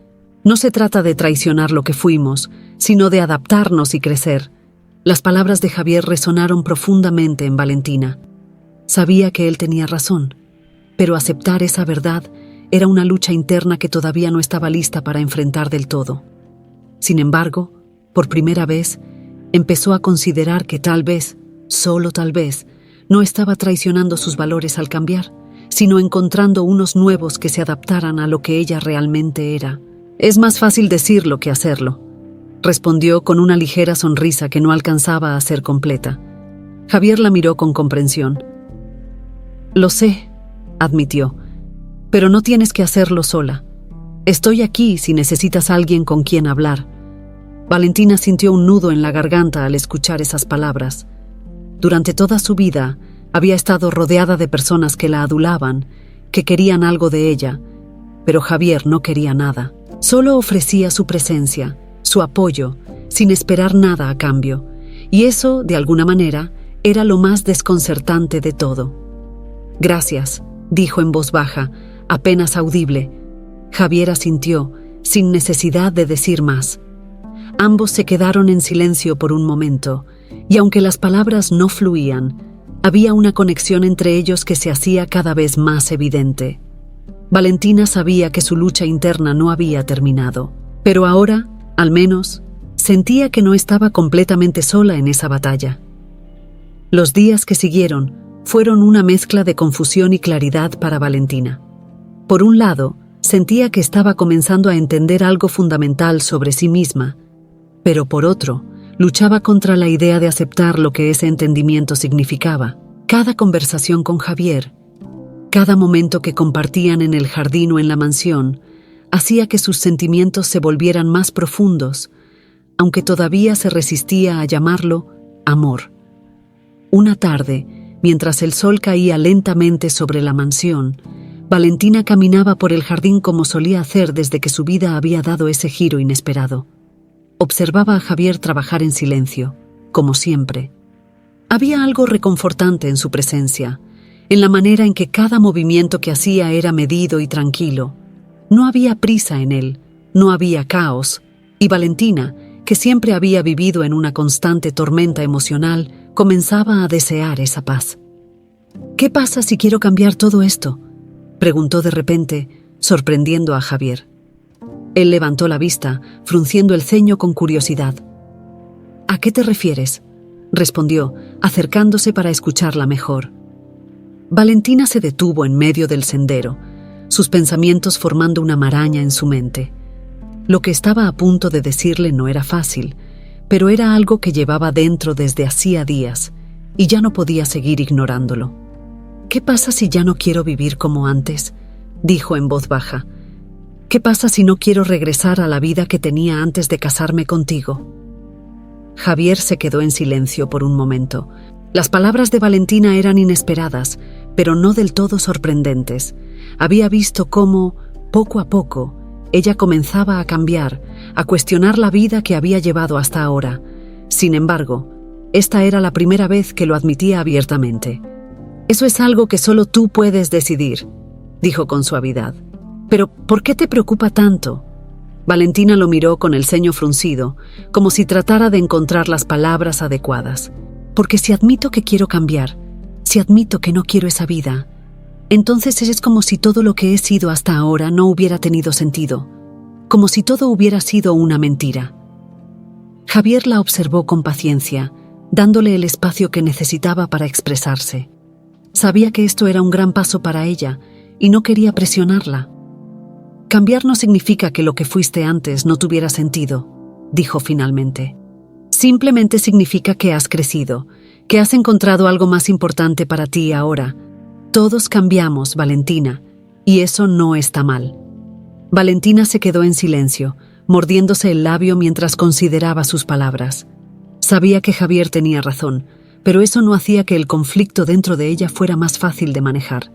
No se trata de traicionar lo que fuimos, sino de adaptarnos y crecer». Las palabras de Javier resonaron profundamente en Valentina. Sabía que él tenía razón, pero aceptar esa verdad era una lucha interna que todavía no estaba lista para enfrentar del todo. Sin embargo, por primera vez, empezó a considerar que tal vez, solo tal vez, no estaba traicionando sus valores al cambiar, sino encontrando unos nuevos que se adaptaran a lo que ella realmente era. «Es más fácil decirlo que hacerlo», respondió con una ligera sonrisa que no alcanzaba a ser completa. Javier la miró con comprensión. «Lo sé», admitió, «pero no tienes que hacerlo sola. Estoy aquí si necesitas a alguien con quien hablar». Valentina sintió un nudo en la garganta al escuchar esas palabras. Durante toda su vida había estado rodeada de personas que la adulaban, que querían algo de ella, pero Javier no quería nada. Solo ofrecía su presencia, su apoyo, sin esperar nada a cambio, y eso, de alguna manera, era lo más desconcertante de todo. «Gracias», dijo en voz baja, apenas audible. Javier asintió, sin necesidad de decir más. Ambos se quedaron en silencio por un momento, y aunque las palabras no fluían, había una conexión entre ellos que se hacía cada vez más evidente. Valentina sabía que su lucha interna no había terminado, pero ahora, al menos, sentía que no estaba completamente sola en esa batalla. Los días que siguieron fueron una mezcla de confusión y claridad para Valentina. Por un lado, sentía que estaba comenzando a entender algo fundamental sobre sí misma, pero por otro, luchaba contra la idea de aceptar lo que ese entendimiento significaba. Cada conversación con Javier, cada momento que compartían en el jardín o en la mansión, hacía que sus sentimientos se volvieran más profundos, aunque todavía se resistía a llamarlo amor. Una tarde, mientras el sol caía lentamente sobre la mansión, Valentina caminaba por el jardín como solía hacer desde que su vida había dado ese giro inesperado. observaba a Javier trabajar en silencio, como siempre. Había algo reconfortante en su presencia, en la manera en que cada movimiento que hacía era medido y tranquilo. No había prisa en él, no había caos, y Valentina, que siempre había vivido en una constante tormenta emocional, comenzaba a desear esa paz. «¿Qué pasa si quiero cambiar todo esto?», preguntó de repente, sorprendiendo a Javier. Él levantó la vista, frunciendo el ceño con curiosidad. «¿A qué te refieres?», respondió, acercándose para escucharla mejor. Valentina se detuvo en medio del sendero, sus pensamientos formando una maraña en su mente. Lo que estaba a punto de decirle no era fácil, pero era algo que llevaba dentro desde hacía días, y ya no podía seguir ignorándolo. «¿Qué pasa si ya no quiero vivir como antes?», dijo en voz baja. «¿Qué pasa si no quiero regresar a la vida que tenía antes de casarme contigo?». Javier se quedó en silencio por un momento. Las palabras de Valentina eran inesperadas, pero no del todo sorprendentes. Había visto cómo, poco a poco, ella comenzaba a cambiar, a cuestionar la vida que había llevado hasta ahora. Sin embargo, esta era la primera vez que lo admitía abiertamente. «Eso es algo que solo tú puedes decidir», dijo con suavidad. «Pero, ¿por qué te preocupa tanto?». Valentina lo miró con el ceño fruncido, como si tratara de encontrar las palabras adecuadas. «Porque si admito que quiero cambiar, si admito que no quiero esa vida, entonces es como si todo lo que he sido hasta ahora no hubiera tenido sentido, como si todo hubiera sido una mentira». Javier la observó con paciencia, dándole el espacio que necesitaba para expresarse. Sabía que esto era un gran paso para ella y no quería presionarla. «Cambiar no significa que lo que fuiste antes no tuviera sentido», dijo finalmente. «Simplemente significa que has crecido, que has encontrado algo más importante para ti ahora. Todos cambiamos, Valentina, y eso no está mal». Valentina se quedó en silencio, mordiéndose el labio mientras consideraba sus palabras. Sabía que Javier tenía razón, pero eso no hacía que el conflicto dentro de ella fuera más fácil de manejar.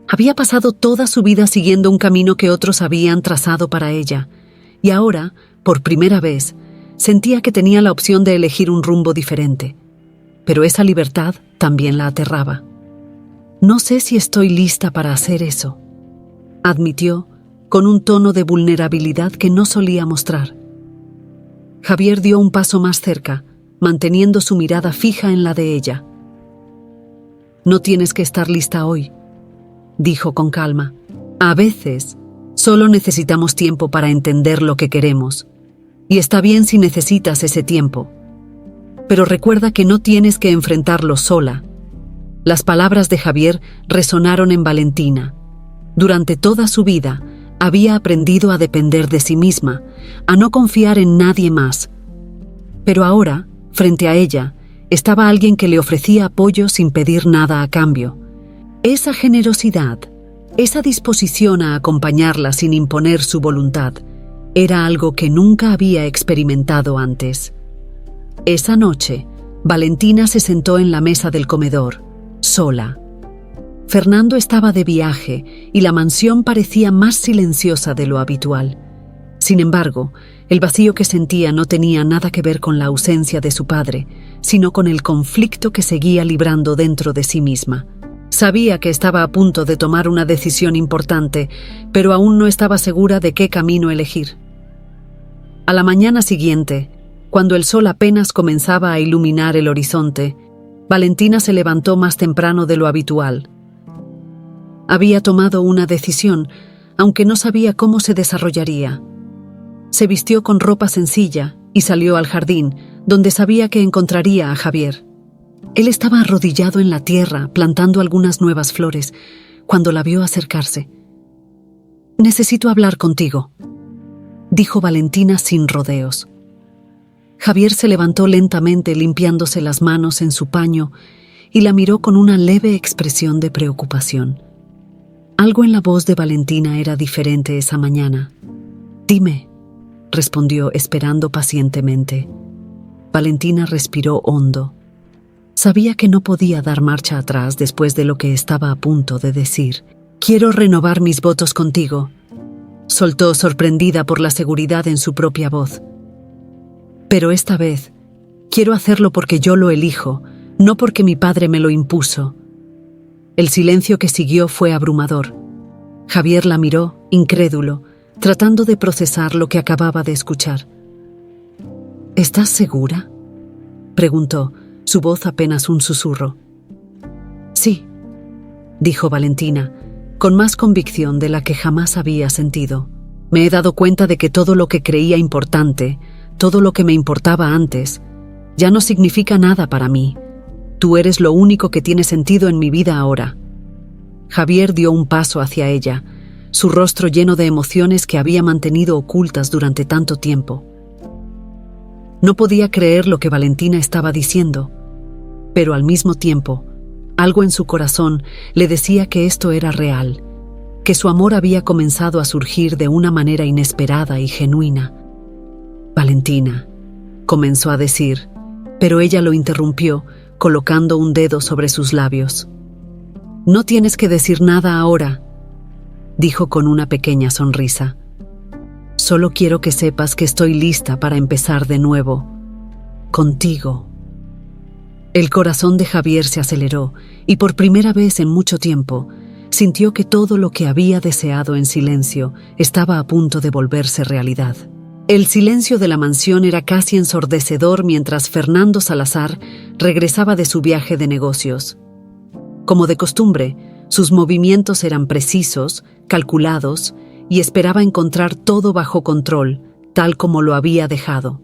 Había pasado toda su vida siguiendo un camino que otros habían trazado para ella, y ahora, por primera vez, sentía que tenía la opción de elegir un rumbo diferente. Pero esa libertad también la aterraba. «No sé si estoy lista para hacer eso», admitió, con un tono de vulnerabilidad que no solía mostrar. Javier dio un paso más cerca, manteniendo su mirada fija en la de ella. «No tienes que estar lista hoy», dijo con calma. «A veces, solo necesitamos tiempo para entender lo que queremos, y está bien si necesitas ese tiempo. Pero recuerda que no tienes que enfrentarlo sola». Las palabras de Javier resonaron en Valentina. Durante toda su vida, había aprendido a depender de sí misma, a no confiar en nadie más. Pero ahora, frente a ella, estaba alguien que le ofrecía apoyo sin pedir nada a cambio. Esa generosidad, esa disposición a acompañarla sin imponer su voluntad, era algo que nunca había experimentado antes. Esa noche, Valentina se sentó en la mesa del comedor, sola. Fernando estaba de viaje y la mansión parecía más silenciosa de lo habitual. Sin embargo, el vacío que sentía no tenía nada que ver con la ausencia de su padre, sino con el conflicto que seguía librando dentro de sí misma. Sabía que estaba a punto de tomar una decisión importante, pero aún no estaba segura de qué camino elegir. A la mañana siguiente, cuando el sol apenas comenzaba a iluminar el horizonte, Valentina se levantó más temprano de lo habitual. Había tomado una decisión, aunque no sabía cómo se desarrollaría. Se vistió con ropa sencilla y salió al jardín, donde sabía que encontraría a Javier. Él estaba arrodillado en la tierra, plantando algunas nuevas flores, cuando la vio acercarse. «Necesito hablar contigo», dijo Valentina sin rodeos. Javier se levantó lentamente, limpiándose las manos en su paño, y la miró con una leve expresión de preocupación. Algo en la voz de Valentina era diferente esa mañana. «Dime», respondió, esperando pacientemente. Valentina respiró hondo. Sabía que no podía dar marcha atrás después de lo que estaba a punto de decir. «Quiero renovar mis votos contigo», soltó, sorprendida por la seguridad en su propia voz. Pero esta vez, quiero hacerlo porque yo lo elijo, no porque mi padre me lo impuso. El silencio que siguió fue abrumador. Javier la miró, incrédulo, tratando de procesar lo que acababa de escuchar. ¿Estás segura?, preguntó, su voz apenas un susurro. Sí, dijo Valentina, con más convicción de la que jamás había sentido. Me he dado cuenta de que todo lo que creía importante, todo lo que me importaba antes, ya no significa nada para mí. Tú eres lo único que tiene sentido en mi vida ahora. Javier dio un paso hacia ella, su rostro lleno de emociones que había mantenido ocultas durante tanto tiempo. No podía creer lo que Valentina estaba diciendo, pero al mismo tiempo, algo en su corazón le decía que esto era real, que su amor había comenzado a surgir de una manera inesperada y genuina. Valentina, comenzó a decir, pero ella lo interrumpió, colocando un dedo sobre sus labios. No tienes que decir nada ahora, dijo con una pequeña sonrisa. Solo quiero que sepas que estoy lista para empezar de nuevo, contigo. El corazón de Javier se aceleró y por primera vez en mucho tiempo sintió que todo lo que había deseado en silencio estaba a punto de volverse realidad. El silencio de la mansión era casi ensordecedor mientras Fernando Salazar regresaba de su viaje de negocios. Como de costumbre, sus movimientos eran precisos, calculados, y esperaba encontrar todo bajo control, tal como lo había dejado.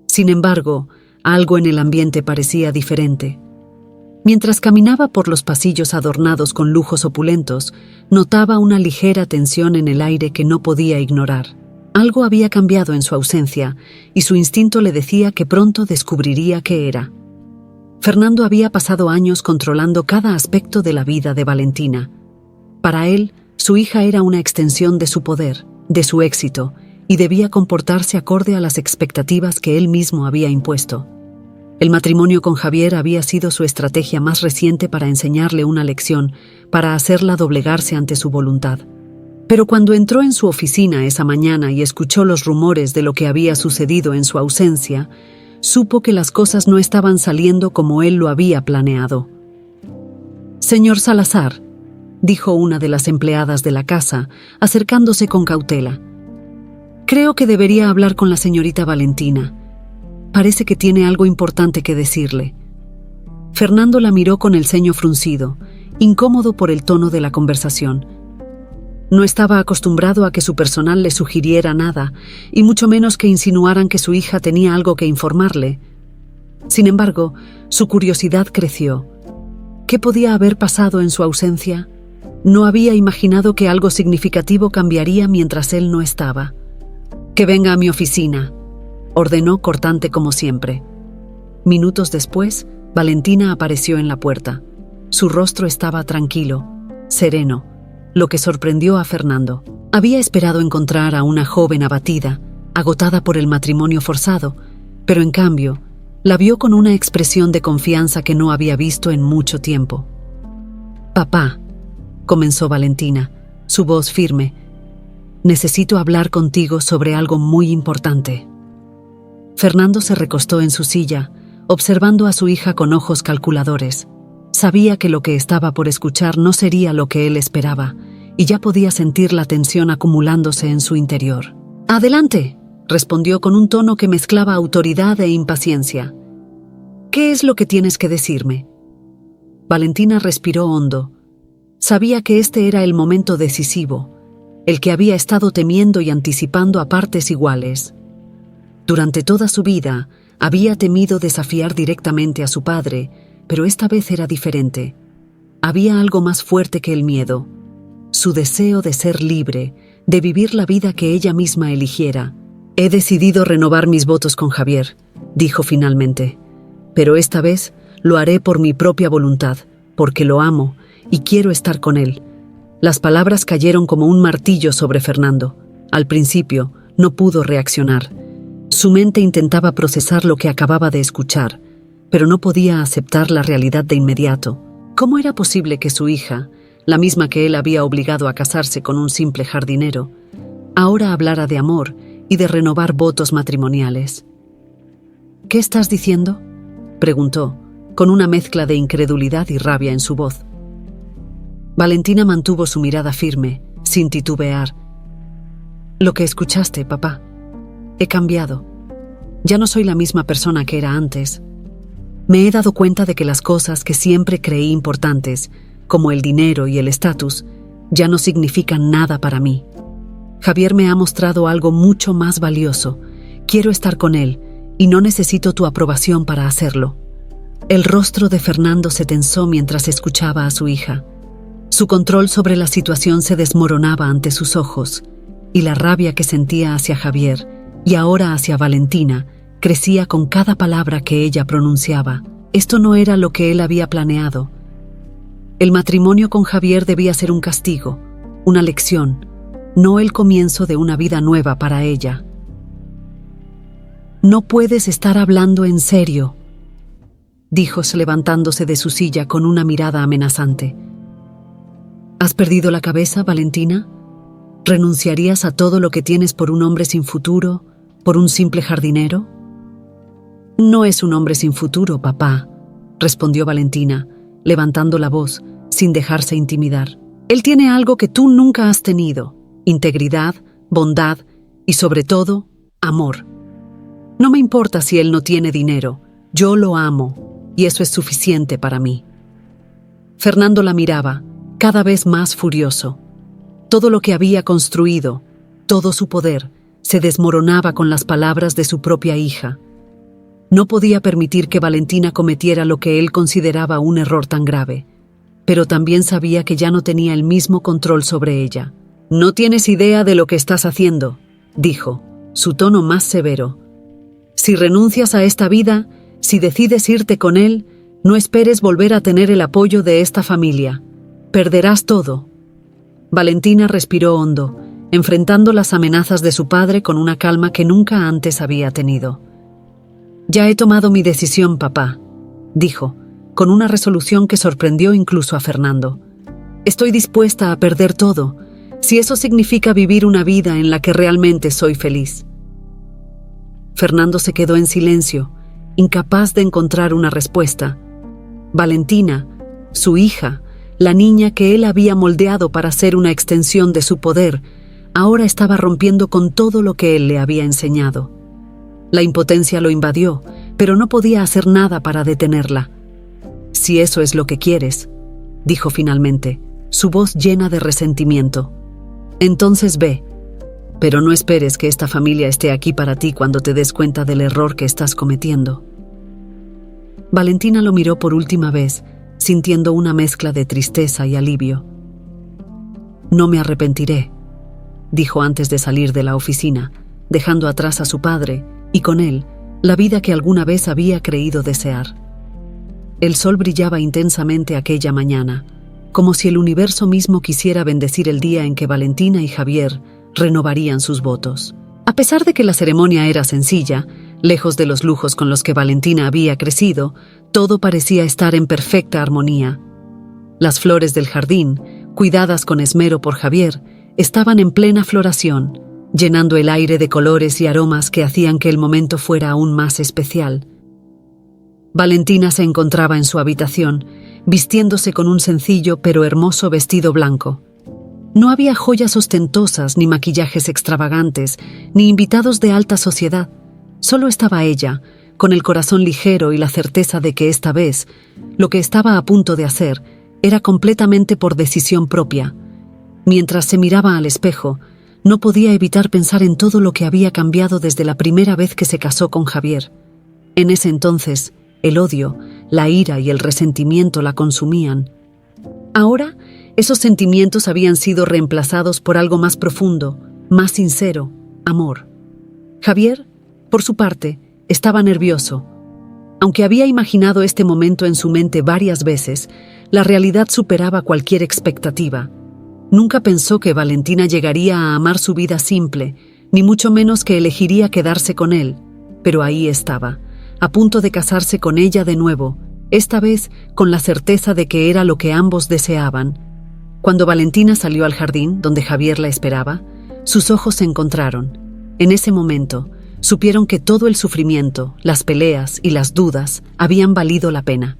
Sin embargo, algo en el ambiente parecía diferente. Mientras caminaba por los pasillos adornados con lujos opulentos, notaba una ligera tensión en el aire que no podía ignorar. Algo había cambiado en su ausencia, y su instinto le decía que pronto descubriría qué era. Fernando había pasado años controlando cada aspecto de la vida de Valentina. Para él, su hija era una extensión de su poder, de su éxito, y debía comportarse acorde a las expectativas que él mismo había impuesto. El matrimonio con Javier había sido su estrategia más reciente para enseñarle una lección, para hacerla doblegarse ante su voluntad. Pero cuando entró en su oficina esa mañana y escuchó los rumores de lo que había sucedido en su ausencia, supo que las cosas no estaban saliendo como él lo había planeado. «Señor Salazar», dijo una de las empleadas de la casa, acercándose con cautela. «Creo que debería hablar con la señorita Valentina. Parece que tiene algo importante que decirle». Fernando la miró con el ceño fruncido, incómodo por el tono de la conversación. No estaba acostumbrado a que su personal le sugiriera nada, y mucho menos que insinuaran que su hija tenía algo que informarle. Sin embargo, su curiosidad creció. ¿Qué podía haber pasado en su ausencia? No había imaginado que algo significativo cambiaría mientras él no estaba. «Que venga a mi oficina», ordenó cortante como siempre. Minutos después, Valentina apareció en la puerta. Su rostro estaba tranquilo, sereno, lo que sorprendió a Fernando. Había esperado encontrar a una joven abatida, agotada por el matrimonio forzado, pero en cambio, la vio con una expresión de confianza que no había visto en mucho tiempo. «Papá», comenzó Valentina, su voz firme, «necesito hablar contigo sobre algo muy importante». Fernando se recostó en su silla, observando a su hija con ojos calculadores. Sabía que lo que estaba por escuchar no sería lo que él esperaba, y ya podía sentir la tensión acumulándose en su interior. «Adelante», respondió con un tono que mezclaba autoridad e impaciencia. «¿Qué es lo que tienes que decirme?» Valentina respiró hondo. Sabía que este era el momento decisivo, el que había estado temiendo y anticipando a partes iguales. Durante toda su vida, había temido desafiar directamente a su padre, pero esta vez era diferente. Había algo más fuerte que el miedo, su deseo de ser libre, de vivir la vida que ella misma eligiera. «He decidido renovar mis votos con Javier», dijo finalmente, «pero esta vez lo haré por mi propia voluntad, porque lo amo y quiero estar con él». Las palabras cayeron como un martillo sobre Fernando. Al principio, no pudo reaccionar. Su mente intentaba procesar lo que acababa de escuchar, pero no podía aceptar la realidad de inmediato. ¿Cómo era posible que su hija, la misma que él había obligado a casarse con un simple jardinero, ahora hablara de amor y de renovar votos matrimoniales? ¿Qué estás diciendo?, preguntó, con una mezcla de incredulidad y rabia en su voz. Valentina mantuvo su mirada firme, sin titubear. Lo que escuchaste, papá. He cambiado. Ya no soy la misma persona que era antes. Me he dado cuenta de que las cosas que siempre creí importantes, como el dinero y el estatus, ya no significan nada para mí. Javier me ha mostrado algo mucho más valioso. Quiero estar con él y no necesito tu aprobación para hacerlo. El rostro de Fernando se tensó mientras escuchaba a su hija. Su control sobre la situación se desmoronaba ante sus ojos, y la rabia que sentía hacia Javier y ahora hacia Valentina crecía con cada palabra que ella pronunciaba. Esto no era lo que él había planeado. El matrimonio con Javier debía ser un castigo, una lección, no el comienzo de una vida nueva para ella. «No puedes estar hablando en serio», dijo levantándose de su silla con una mirada amenazante. ¿Has perdido la cabeza, Valentina? ¿Renunciarías a todo lo que tienes por un hombre sin futuro, por un simple jardinero? No es un hombre sin futuro, papá, respondió Valentina, levantando la voz, sin dejarse intimidar. Él tiene algo que tú nunca has tenido: integridad, bondad y, sobre todo, amor. No me importa si él no tiene dinero, yo lo amo, y eso es suficiente para mí. Fernando la miraba, cada vez más furioso. Todo lo que había construido, todo su poder, se desmoronaba con las palabras de su propia hija. No podía permitir que Valentina cometiera lo que él consideraba un error tan grave, pero también sabía que ya no tenía el mismo control sobre ella. «No tienes idea de lo que estás haciendo», dijo, su tono más severo. «Si renuncias a esta vida, si decides irte con él, no esperes volver a tener el apoyo de esta familia. Perderás todo». Valentina respiró hondo, enfrentando las amenazas de su padre con una calma que nunca antes había tenido. «Ya he tomado mi decisión, papá», dijo, con una resolución que sorprendió incluso a Fernando. «Estoy dispuesta a perder todo, si eso significa vivir una vida en la que realmente soy feliz». Fernando se quedó en silencio, incapaz de encontrar una respuesta. Valentina, su hija, la niña que él había moldeado para ser una extensión de su poder, ahora estaba rompiendo con todo lo que él le había enseñado. La impotencia lo invadió, pero no podía hacer nada para detenerla. «Si eso es lo que quieres», dijo finalmente, su voz llena de resentimiento. «Entonces ve, pero no esperes que esta familia esté aquí para ti cuando te des cuenta del error que estás cometiendo». Valentina lo miró por última vez, sintiendo una mezcla de tristeza y alivio. «No me arrepentiré», dijo antes de salir de la oficina, dejando atrás a su padre y con él la vida que alguna vez había creído desear. El sol brillaba intensamente aquella mañana, como si el universo mismo quisiera bendecir el día en que Valentina y Javier renovarían sus votos. A pesar de que la ceremonia era sencilla, lejos de los lujos con los que Valentina había crecido, todo parecía estar en perfecta armonía. Las flores del jardín, cuidadas con esmero por Javier, estaban en plena floración, llenando el aire de colores y aromas que hacían que el momento fuera aún más especial. Valentina se encontraba en su habitación, vistiéndose con un sencillo pero hermoso vestido blanco. No había joyas ostentosas, ni maquillajes extravagantes, ni invitados de alta sociedad. Solo estaba ella, con el corazón ligero y la certeza de que esta vez, lo que estaba a punto de hacer, era completamente por decisión propia. Mientras se miraba al espejo, no podía evitar pensar en todo lo que había cambiado desde la primera vez que se casó con Javier. En ese entonces, el odio, la ira y el resentimiento la consumían. Ahora, esos sentimientos habían sido reemplazados por algo más profundo, más sincero: amor. Javier, por su parte, estaba nervioso. Aunque había imaginado este momento en su mente varias veces, la realidad superaba cualquier expectativa. Nunca pensó que Valentina llegaría a amar su vida simple, ni mucho menos que elegiría quedarse con él. Pero ahí estaba, a punto de casarse con ella de nuevo, esta vez con la certeza de que era lo que ambos deseaban. Cuando Valentina salió al jardín, donde Javier la esperaba, sus ojos se encontraron. En ese momento, supieron que todo el sufrimiento, las peleas y las dudas habían valido la pena.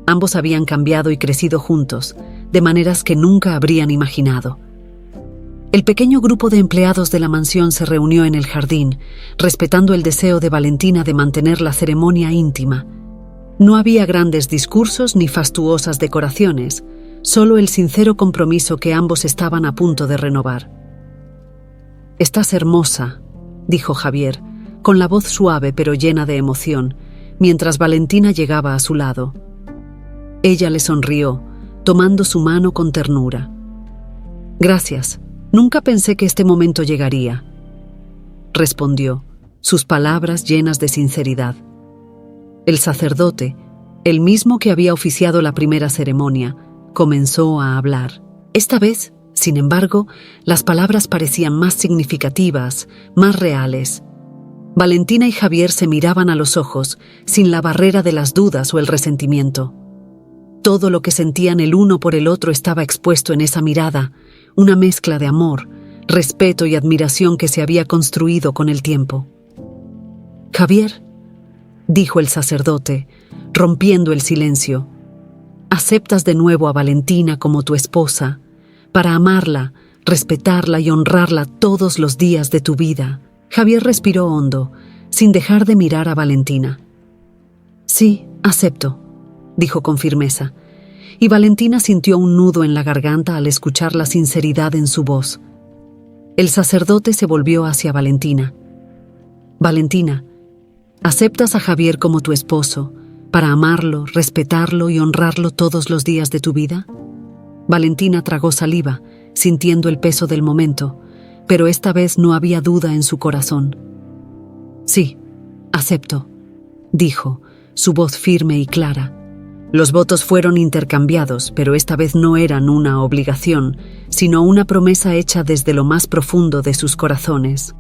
Ambos habían cambiado y crecido juntos, de maneras que nunca habrían imaginado. El pequeño grupo de empleados de la mansión se reunió en el jardín, respetando el deseo de Valentina de mantener la ceremonia íntima. No había grandes discursos ni fastuosas decoraciones, solo el sincero compromiso que ambos estaban a punto de renovar. «Estás hermosa», dijo Javier, con la voz suave pero llena de emoción, mientras Valentina llegaba a su lado. Ella le sonrió, tomando su mano con ternura. «Gracias. Nunca pensé que este momento llegaría», respondió, sus palabras llenas de sinceridad. El sacerdote, el mismo que había oficiado la primera ceremonia, comenzó a hablar. Esta vez, sin embargo, las palabras parecían más significativas, más reales. Valentina y Javier se miraban a los ojos, sin la barrera de las dudas o el resentimiento. Todo lo que sentían el uno por el otro estaba expuesto en esa mirada, una mezcla de amor, respeto y admiración que se había construido con el tiempo. «Javier», dijo el sacerdote, rompiendo el silencio, «aceptas de nuevo a Valentina como tu esposa, para amarla, respetarla y honrarla todos los días de tu vida». Javier respiró hondo, sin dejar de mirar a Valentina. «Sí, acepto», dijo con firmeza, y Valentina sintió un nudo en la garganta al escuchar la sinceridad en su voz. El sacerdote se volvió hacia Valentina. «Valentina, ¿aceptas a Javier como tu esposo, para amarlo, respetarlo y honrarlo todos los días de tu vida?» Valentina tragó saliva, sintiendo el peso del momento, pero esta vez no había duda en su corazón. «Sí, acepto», dijo, su voz firme y clara. Los votos fueron intercambiados, pero esta vez no eran una obligación, sino una promesa hecha desde lo más profundo de sus corazones.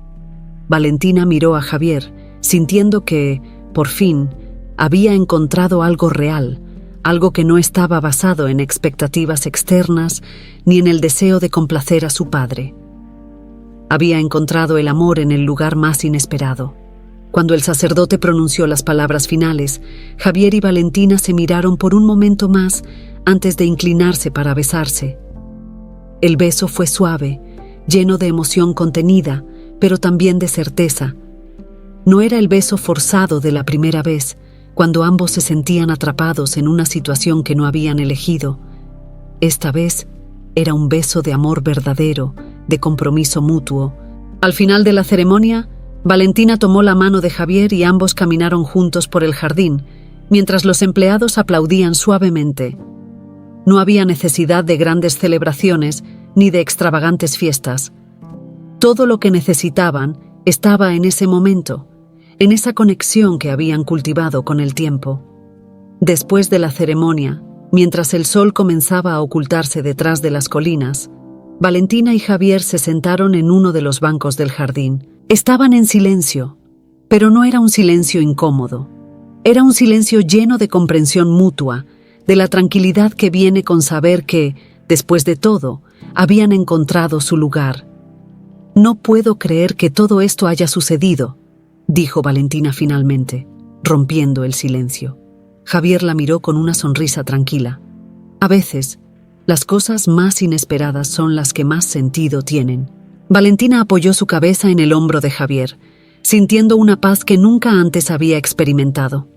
Valentina miró a Javier, sintiendo que, por fin, había encontrado algo real, algo que no estaba basado en expectativas externas ni en el deseo de complacer a su padre. Había encontrado el amor en el lugar más inesperado. Cuando el sacerdote pronunció las palabras finales, Javier y Valentina se miraron por un momento más antes de inclinarse para besarse. El beso fue suave, lleno de emoción contenida, pero también de certeza. No era el beso forzado de la primera vez, cuando ambos se sentían atrapados en una situación que no habían elegido. Esta vez era un beso de amor verdadero, de compromiso mutuo. Al final de la ceremonia, Valentina tomó la mano de Javier y ambos caminaron juntos por el jardín, mientras los empleados aplaudían suavemente. No había necesidad de grandes celebraciones ni de extravagantes fiestas. Todo lo que necesitaban estaba en ese momento, en esa conexión que habían cultivado con el tiempo. Después de la ceremonia, mientras el sol comenzaba a ocultarse detrás de las colinas, Valentina y Javier se sentaron en uno de los bancos del jardín. Estaban en silencio, pero no era un silencio incómodo. Era un silencio lleno de comprensión mutua, de la tranquilidad que viene con saber que, después de todo, habían encontrado su lugar. «No puedo creer que todo esto haya sucedido», dijo Valentina finalmente, rompiendo el silencio. Javier la miró con una sonrisa tranquila. «A veces, las cosas más inesperadas son las que más sentido tienen». Valentina apoyó su cabeza en el hombro de Javier, sintiendo una paz que nunca antes había experimentado.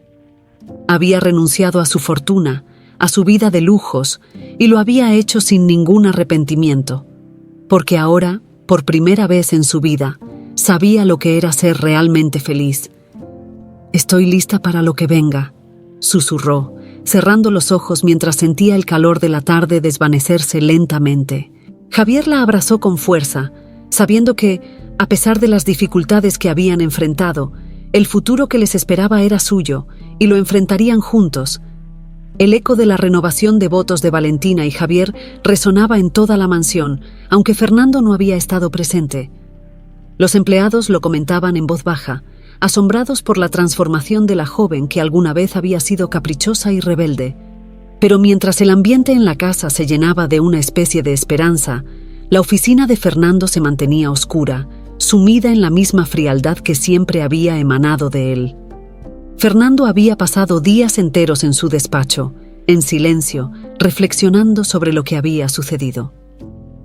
Había renunciado a su fortuna, a su vida de lujos, y lo había hecho sin ningún arrepentimiento, porque ahora, por primera vez en su vida, sabía lo que era ser realmente feliz. «Estoy lista para lo que venga», susurró, cerrando los ojos mientras sentía el calor de la tarde desvanecerse lentamente. Javier la abrazó con fuerza, sabiendo que, a pesar de las dificultades que habían enfrentado, el futuro que les esperaba era suyo y lo enfrentarían juntos. El eco de la renovación de votos de Valentina y Javier resonaba en toda la mansión, aunque Fernando no había estado presente. Los empleados lo comentaban en voz baja, asombrados por la transformación de la joven que alguna vez había sido caprichosa y rebelde. Pero mientras el ambiente en la casa se llenaba de una especie de esperanza, la oficina de Fernando se mantenía oscura, sumida en la misma frialdad que siempre había emanado de él. Fernando había pasado días enteros en su despacho, en silencio, reflexionando sobre lo que había sucedido.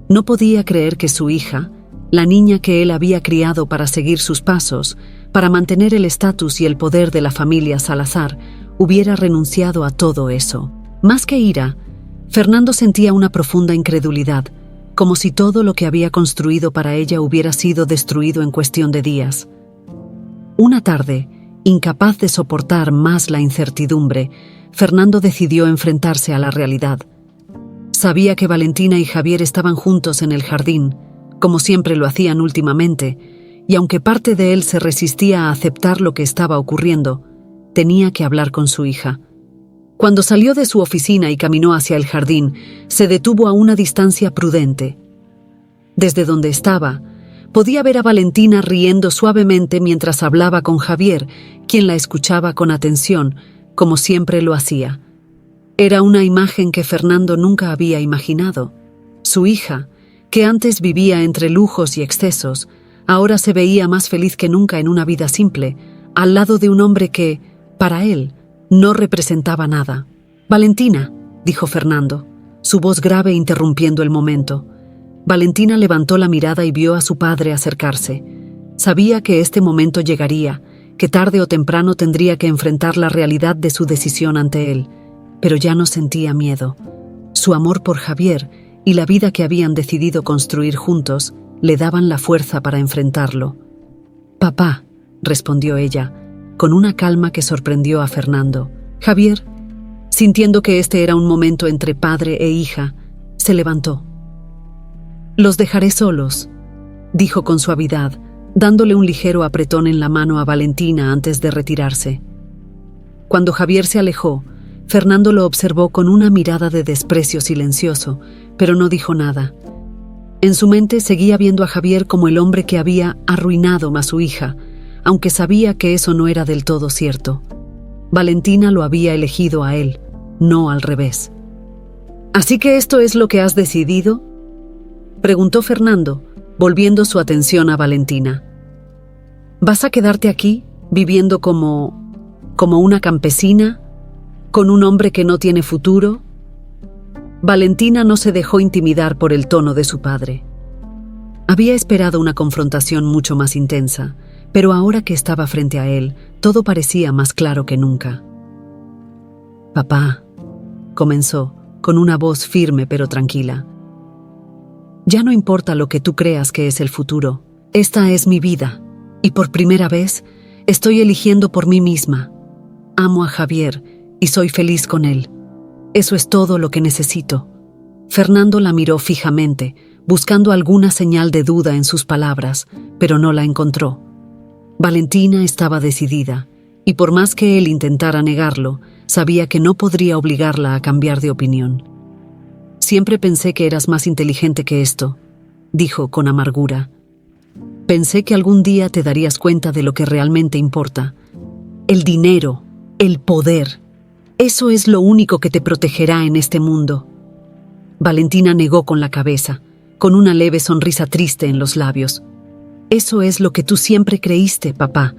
No podía creer que su hija, la niña que él había criado para seguir sus pasos, para mantener el estatus y el poder de la familia Salazar, hubiera renunciado a todo eso. Más que ira, Fernando sentía una profunda incredulidad, como si todo lo que había construido para ella hubiera sido destruido en cuestión de días. Una tarde, incapaz de soportar más la incertidumbre, Fernando decidió enfrentarse a la realidad. Sabía que Valentina y Javier estaban juntos en el jardín, como siempre lo hacían últimamente, y aunque parte de él se resistía a aceptar lo que estaba ocurriendo, tenía que hablar con su hija. Cuando salió de su oficina y caminó hacia el jardín, se detuvo a una distancia prudente. Desde donde estaba, podía ver a Valentina riendo suavemente mientras hablaba con Javier, quien la escuchaba con atención, como siempre lo hacía. Era una imagen que Fernando nunca había imaginado. Su hija, que antes vivía entre lujos y excesos, ahora se veía más feliz que nunca en una vida simple, al lado de un hombre que, para él, no representaba nada. «Valentina», dijo Fernando, su voz grave interrumpiendo el momento. Valentina levantó la mirada y vio a su padre acercarse. Sabía que este momento llegaría, que tarde o temprano tendría que enfrentar la realidad de su decisión ante él, pero ya no sentía miedo. Su amor por Javier y la vida que habían decidido construir juntos le daban la fuerza para enfrentarlo. «Papá», respondió ella, con una calma que sorprendió a Fernando. Javier, sintiendo que este era un momento entre padre e hija, se levantó. «Los dejaré solos», dijo con suavidad, dándole un ligero apretón en la mano a Valentina antes de retirarse. Cuando Javier se alejó, Fernando lo observó con una mirada de desprecio silencioso, pero no dijo nada. En su mente seguía viendo a Javier como el hombre que había arruinado a su hija, aunque sabía que eso no era del todo cierto. Valentina lo había elegido a él, no al revés. «¿Así que esto es lo que has decidido?», preguntó Fernando, volviendo su atención a Valentina. «¿Vas a quedarte aquí, viviendo como una campesina, con un hombre que no tiene futuro?» Valentina no se dejó intimidar por el tono de su padre. Había esperado una confrontación mucho más intensa, pero ahora que estaba frente a él, todo parecía más claro que nunca. «Papá», comenzó, con una voz firme pero tranquila. «Ya no importa lo que tú creas que es el futuro. Esta es mi vida, y por primera vez estoy eligiendo por mí misma. Amo a Javier y soy feliz con él. Eso es todo lo que necesito». Fernando la miró fijamente, buscando alguna señal de duda en sus palabras, pero no la encontró. Valentina estaba decidida, y por más que él intentara negarlo, sabía que no podría obligarla a cambiar de opinión. «Siempre pensé que eras más inteligente que esto», dijo con amargura. «Pensé que algún día te darías cuenta de lo que realmente importa. El dinero, el poder. Eso es lo único que te protegerá en este mundo». Valentina negó con la cabeza, con una leve sonrisa triste en los labios. «Eso es lo que tú siempre creíste, papá,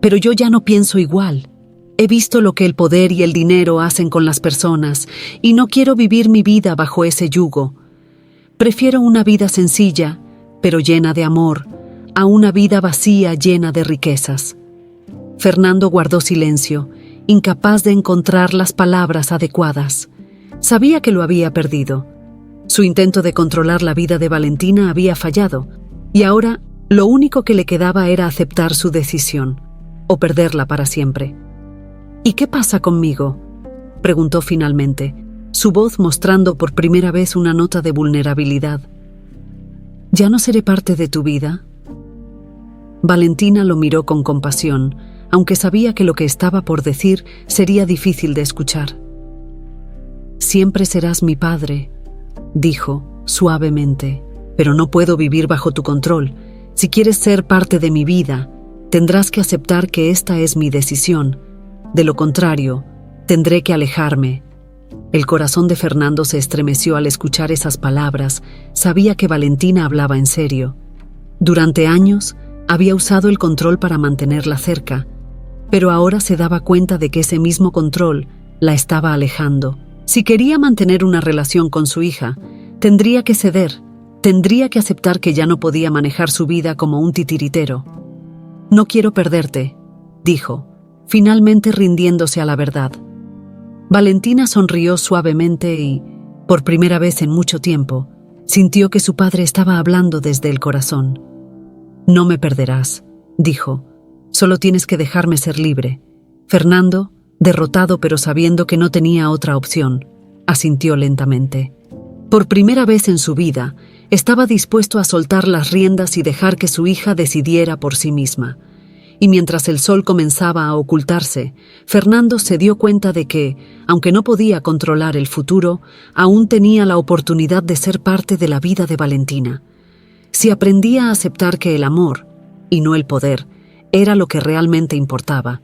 pero yo ya no pienso igual. He visto lo que el poder y el dinero hacen con las personas y no quiero vivir mi vida bajo ese yugo. Prefiero una vida sencilla, pero llena de amor, a una vida vacía llena de riquezas». Fernando guardó silencio, incapaz de encontrar las palabras adecuadas. Sabía que lo había perdido. Su intento de controlar la vida de Valentina había fallado, y ahora lo único que le quedaba era aceptar su decisión, o perderla para siempre. «¿Y qué pasa conmigo?», preguntó finalmente, su voz mostrando por primera vez una nota de vulnerabilidad. «¿Ya no seré parte de tu vida?». Valentina lo miró con compasión, aunque sabía que lo que estaba por decir sería difícil de escuchar. «Siempre serás mi padre», dijo suavemente, «pero no puedo vivir bajo tu control. Si quieres ser parte de mi vida, tendrás que aceptar que esta es mi decisión. De lo contrario, tendré que alejarme». El corazón de Fernando se estremeció al escuchar esas palabras. Sabía que Valentina hablaba en serio. Durante años, Había usado el control para mantenerla cerca, pero ahora se daba cuenta de que ese mismo control la estaba alejando. Si quería mantener una relación con su hija, tendría que ceder, tendría que aceptar que ya no podía manejar su vida como un titiritero. «No quiero perderte», dijo, finalmente rindiéndose a la verdad. Valentina sonrió suavemente y, por primera vez en mucho tiempo, sintió que su padre estaba hablando desde el corazón. «No me perderás», dijo, «solo tienes que dejarme ser libre». Fernando, derrotado pero sabiendo que no tenía otra opción, asintió lentamente. Por primera vez en su vida, estaba dispuesto a soltar las riendas y dejar que su hija decidiera por sí misma. Y mientras el sol comenzaba a ocultarse, Fernando se dio cuenta de que, aunque no podía controlar el futuro, aún tenía la oportunidad de ser parte de la vida de Valentina. Si aprendía a aceptar que el amor, y no el poder, era lo que realmente importaba,